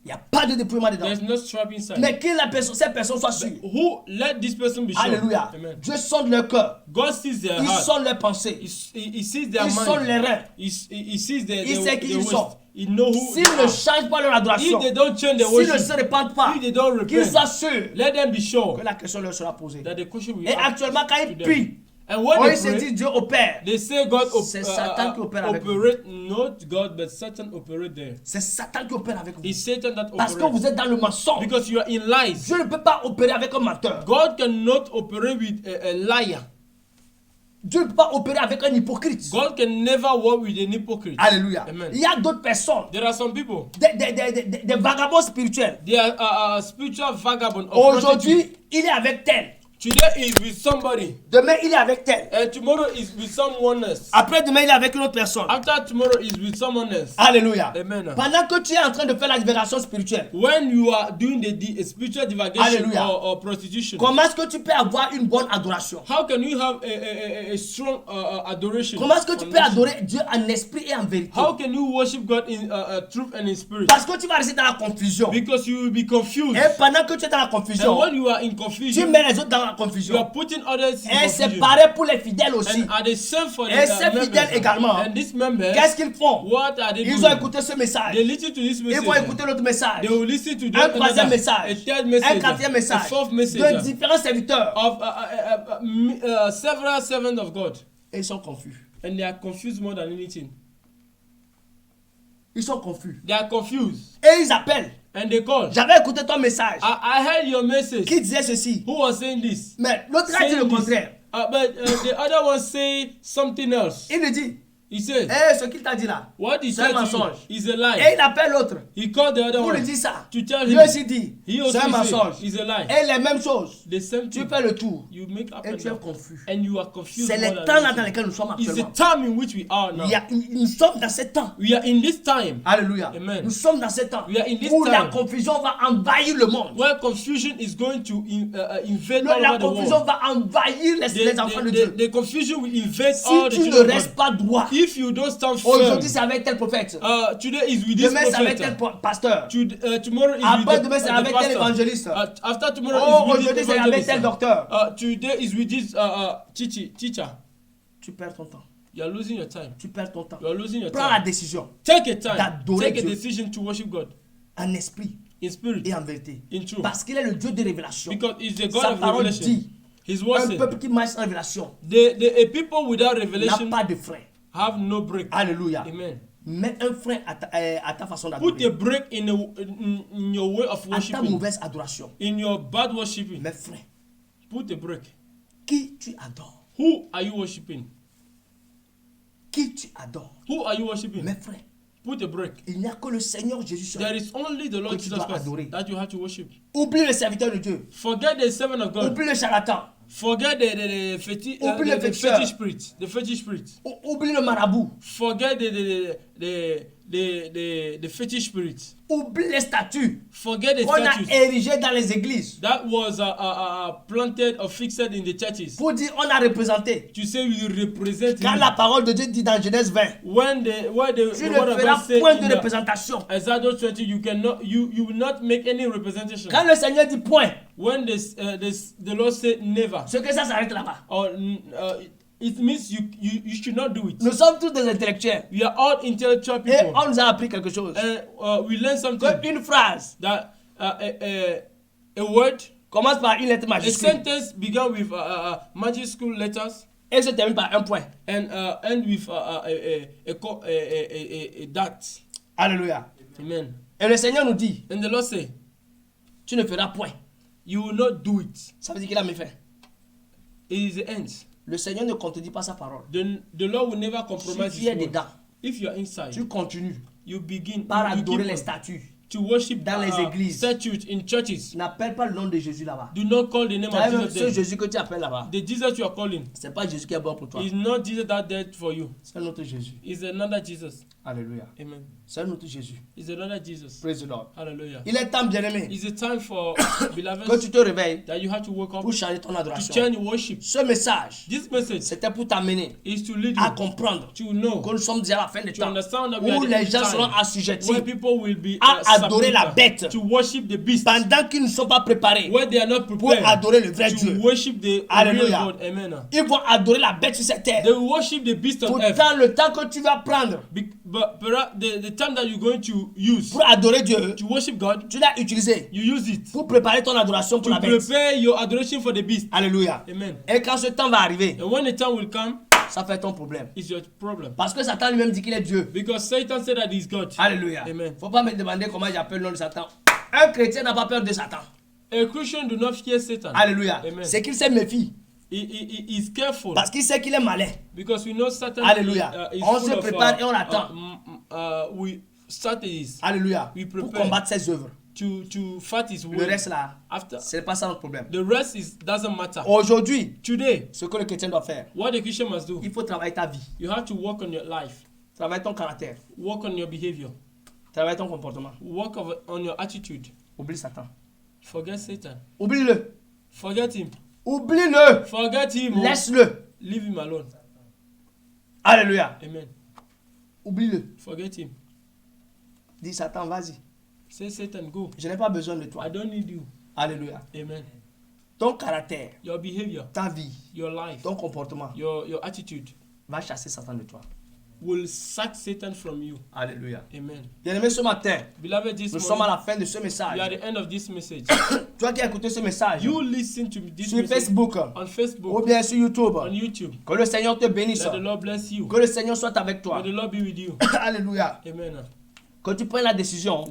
Il n'y a pas de dépouillement dedans. There is no strap inside. Mais que cette personne soit sûre. Who let this person be sure? Alléluia. Amen. Dieu sonde leur cœur. God sees their Il heart. sonde leurs pensées. He sees their Il sonde mind. les reins. He sees their Il sait qui ils sont. waist. He knows who S'ils they ne are. changent pas leur adoration, If they don't change their s'ils ne worship, se répandent pas, if they don't qu'ils repent, soient sûrs let them be sure que la question leur sera posée. that the question will Et ask actuellement, quand to ils them. prient, And when oh, they ils se pray, disent Dieu opère. they say God C'est Satan qui opère avec vous. operate, not God, but Satan operate there. C'est Satan qui opère avec vous. It's Satan that Parce que operates. vous êtes dans le mensonge. Because you are in lies. Dieu ne peut pas opérer avec un menteur. God cannot operate with a liar. Dieu ne peut pas opérer avec un hypocrite. God can never work with an hypocrite. Alléluia. Amen. Il y a d'autres personnes, There are some people, des vagabonds spirituels. they are spiritual vagabond. Or prostitute. Aujourd'hui, il est avec tel. Today is with somebody, Demain, il est avec tel. and tomorrow is with someone else. Après demain, il est avec une autre personne. After tomorrow is with someone else. Alléluia. Amen. Pendant que tu es en train de faire la libération spirituelle, When you are doing the spiritual divagation Alléluia. or prostitution, comment est-ce que tu peux avoir une bonne adoration? how can you have a strong adoration? Comment est-ce que tu on peux worship? adorer Dieu en esprit et en vérité? How can you worship God in truth and in spirit? Parce que tu vas rester dans la confusion. Because you will be confused. Et pendant que tu es dans la And confusion, when you are in tu confusion, mets les autres dans la you confusion. are putting others in Et c'est confusion. pareil pour les fidèles aussi. And are the same for the Et ces members. fidèles également. And these members, Qu'est-ce qu'ils font? what are they Ils doing? ont écouté ce message. They listen to this Ils message. vont écouter l'autre message. They will listen to Un that troisième another, message. a third message, Un quatrième a message. fourth message De différents serviteurs. of several servants of God. Et ils sont confus. And they are confused more than anything. Ils sont confus. They are confused. Et ils appellent. And they call. J'avais écouté ton message I heard your message. qui disait ceci. Who was saying this? Mais l'autre a dit le Saying this. contraire. But the other one say something else. Il lui dit, He said, ce qu'il t'a dit là, what he c'est un said to mensonge. you is a Et lie. il appelle l'autre He called the other pour one lui dire ça. to tell Lui him. aussi dit, He also c'est un said mensonge. it's a lie. Et les mêmes choses. The same Tu thing. fais le tour. You make up Et and tu es down. confus. And you are confused. C'est les more than temps là anything. dans lesquels nous sommes It's the actuellement. time in which we are now. Nous sommes dans ce temps. We are in this time Alléluia. Amen. Nous sommes dans ce temps We are in this où la time. confusion va envahir le monde. where confusion is going to invade all La over the confusion world. va envahir les enfants de Dieu. The confusion will invade all Si the tu ne children of restes God. pas droit, If you don't stand firm, aujourd'hui c'est avec tel prophète, today is with this demain c'est avec tel prophet. pasteur, Tomorrow is après with demain c'est the avec tel pastor. évangéliste. After tomorrow Oh, is with aujourd'hui this c'est avec tel evangelist. docteur. Today is with this teacher. Tu perds ton temps. You are losing your time. Tu perds ton temps. You are losing your Prends la time. décision Take a time. d'adorer Take a Dieu. decision to worship God en esprit in spirit, et en vérité. in truth. Parce qu'il est le Dieu de révélation. Because he's the God Sa of parole revelation. dit, His word un says, peuple qui marche sans révélation a people without n'a revelation pas de frein. have no break. Alléluia. Amen. Mets un frein à ta façon Put a d'adorer. break in your way of À ta worshiping. mauvaise adoration. In your bad worshiping. Mets frein. Put a break. Qui tu adores? Who are you worshiping? Qui tu adores? Who are you worshiping? Mets frein. Put a break. Il n'y a que le Seigneur Jésus There seul. is only the Lord Que tu Jesus dois Christ adorer. that you have to worship. Oublie le serviteur de Dieu. Forget the servant of God. Oublie le charlatan. Forget the fetish, Oublie le the féticheur. fetish spirit. The fetish spirit. Oublie le marabout. Forget the fetish spirit. Oublie les statues Forget the qu'on a statues érigées dans les églises. that was planted or fixed in the churches. Pour dire on a représenté. To say you represent Quand him. la parole de Dieu dit dans Genèse 20, When the tu word ne of feras God say point de in the représentation. Exodus 20, you will not make any representation. Quand le Seigneur dit point, When the Lord said never, c'est que ça s'arrête là-bas. or it means you should not do it. Nous sommes tous des intellectuels. We are all intellectual Et people, on nous a appris quelque chose. and we learn something Une phrase that a word, commence par une lettre a majuscule sentence began with majuscule letters et se termine par un point. and end with a dot. Alléluia. Amen. Et le Seigneur nous dit, And the Lord say, tu ne feras point. you will not do it. Ça veut dire qu'il a mis fin. It is the end. Le Seigneur ne contredit pas sa parole. The Lord will never compromise Si tu es his word. dedans, If you are inside, tu continues you begin par you adorer keep les on statues. to worship dans les églises. statues in churches. N'appelle pas le nom de Jésus là-bas. Do not call the name of Ce Jesus there. Jésus que tu appelles là-bas, The Jesus you are calling c'est pas Jésus qui est bon pour toi. is not Jesus that died for you. C'est un autre Jésus. It's another Jesus. Alléluia. Amen. C'est un autre Jésus. It's another Jesus. Praise the Lord. Hallelujah. Il est temps, bien-aimé, It's a time for que beloved tu te réveilles that you have to wake up pour changer ton to adoration. change worship. Ce message, This message c'était pour t'amener is to lead à you comprendre to know, que nous sommes déjà à la fin des to temps, understand that we are où at les the gens time seront assujettis where people will be à adorer la bête to worship the beast, pendant qu'ils ne sont pas préparés where they are not pour prepared adorer le vrai Dieu. to worship the Alléluia. real God. Amen. Ils vont adorer la bête sur cette terre. They will worship the beast on earth. Pourtant, le temps que tu vas prendre But perhaps the time that you're going to use pour adorer Dieu, to worship God, tu l'as utilisé you use it pour préparer ton adoration pour to la bête. prepare your adoration for the beast. Alléluia. Amen. Et quand ce temps va arriver, And when the time will come, ça fait ton problème. it's your problem. Parce que Satan lui-même dit qu'il est Dieu. Because Satan said that he's God. Alléluia. Amen. Faut pas me demander comment j'appelle le nom de Satan. Un chrétien n'a pas peur de Satan. A Christian do not fear Satan. Alléluia. Amen. C'est qu'il se méfie. He is careful Parce qu'il sait qu'il est malin. because we know Satan Alléluia. is On full se of, prépare et on attend. we strategies Alléluia. We Pour prepare. combattre ses œuvres. to fight his Le will. reste là, After c'est pas ça notre problème. the rest doesn't matter. Aujourd'hui, Today, ce que le chrétien doit faire, what the Christian must do, il faut travailler ta vie. you have to work on your life, Travailler ton caractère. work on your behavior, Travailler ton comportement. work on your attitude. Oublie Satan. Forget Satan. Oublie-le. Forget him. Oublie-le. Forget him. Oh. Laisse-le. Leave him alone. Alléluia. Amen. Oublie-le. Forget him. Dis Satan, vas-y. Say Satan, go. Je n'ai pas besoin de toi. I don't need you. Alléluia. Amen. Ton caractère, Your behavior, ta vie, your life, ton comportement your attitude va chasser Satan de toi. will sack Satan from you. Alléluia. Amen. Bien-aimé, ce matin, Beloved, this nous sommes à morning, la fin de ce we are message. at the end of this message. Toi qui as écouté ce message You listen to this sur message Facebook on ou Facebook, bien sur YouTube, on YouTube. que le Seigneur te bénisse. Let the Lord bless you. Que le Seigneur soit avec toi. May the Lord be with you. Alléluia. Amen. Que tu prennes la décision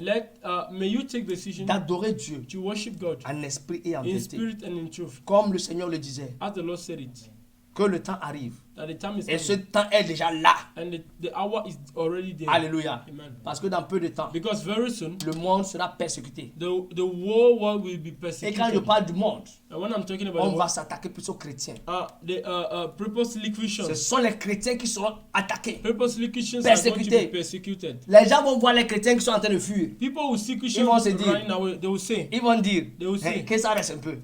May you take decision d'adorer Dieu to worship God en esprit et en in vérité. spirit and in truth, Comme le Seigneur le disait, as the Lord said it. que le temps arrive. That the time is Et ce coming temps est déjà là. and the hour is already there. Alléluia. Amen. Parce que dans peu de temps, Because very soon le monde sera persécuté. the whole world will be Et persecuted. quand je parle du monde, And when I'm talking about on the va world, s'attaquer plus aux chrétiens. the purposely Christians, Ce sont les chrétiens qui seront attaqués. purposely Christians are going to Persecuted. be persecuted. Les gens vont voir les chrétiens qui sont en train de fuir. People will see Ils Christians vont se dire- running away. They will say, Ils vont dire They will say- que ça reste un peu.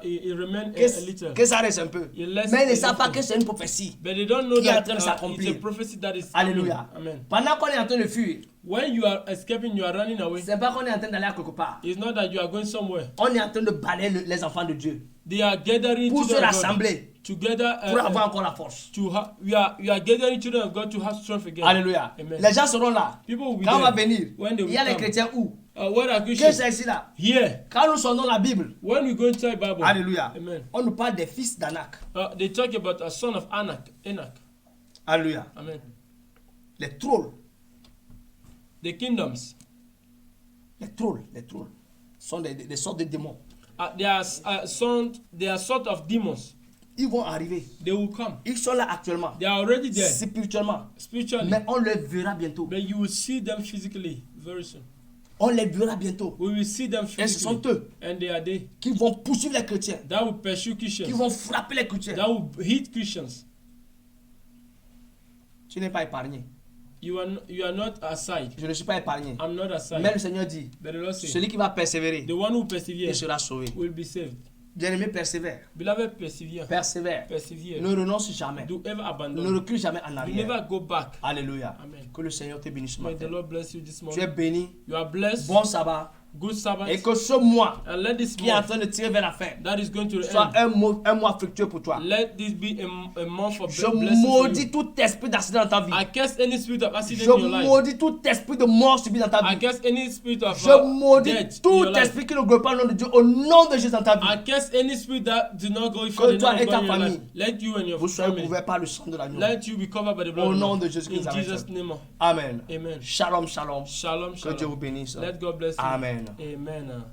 it remain a little. Que ça reste un peu. It lasts Mais ils ne a savent pas little. que c'est une prophétie. But they don't know Qui est en that train de it's s'accomplir. a prophecy that is Alléluia. coming. Amen. Pendant qu'on est en train de fuir, When you are escaping, you are running away. c'est pas qu'on est en train d'aller à quelque part. It's not that you are going somewhere. On est en train de balayer les enfants de Dieu They are gathering pour se children of God rassembler, together. pour avoir encore la force. We are gathering children of God to have strength again. Alléluia. Amen. Les gens seront là. People will be Quand on va there. venir, When they il y a will les come. chrétiens où? What are Que Christians? c'est ici là. Here. Quand nous sondons la Bible, When we go into the Bible, Alléluia, Amen. on nous parle des fils d'Anak. They talk about a son of Enoch. Alléluia. Amen. Les trolls, The kingdoms. les trolls sont des sortes de démons. They are sort of demons. Ils vont arriver. They will come. Ils sont là actuellement, They are already there spirituellement. spiritually. Mais on les verra bientôt. But you will see them physically very soon. On les verra bientôt. We will see them Et ce sont physically. eux And they are they qui vont poursuivre les chrétiens, that will pursue qui Christians, vont frapper les chrétiens. that will hit Christians. Tu n'es pas épargné. You are not aside. Je ne suis pas épargné. I'm not Mais aside. le Seigneur dit, But the Lord says, celui qui va persévérer, the one who il perseveres sera sauvé. will be saved. Bien-aimé, persévère. Beloved, persevere. Persevère. Persevere. Ne renonce jamais. Do ever Ne abandon. recule jamais en You arrière. never go back. Alléluia. Amen. Que le Seigneur te bénisse ce May the matin. Lord bless you this Tu es morning. béni. You are blessed. Bon sabbat. Good Sabbath. Et que ce mois And let this qui est en month train de tirer vers la fin that is going to the soit end, un mois fructueux pour toi. let this be a month of Je blessing for maudis you. tout esprit d'accident dans ta vie. I curse any spirit of accident Je in your life. maudis tout esprit de mort subi dans ta I vie. curse any spirit of Je maudis death in tout your life. esprit qui ne glorifie pas le nom de Dieu au nom de Jésus dans ta I vie. curse any spirit that do not glorify Que the toi name et of ta God in your life. famille, Let you and your Vous soyez family, couverts par le sang de l'agneau. let you be covered by the blood Au of nom God. de Jésus In Christ. Jesus' name. Amen. Amen. Shalom, shalom. Shalom, Que Dieu vous shalom. bénisse. Let God bless you. Amen. Amen.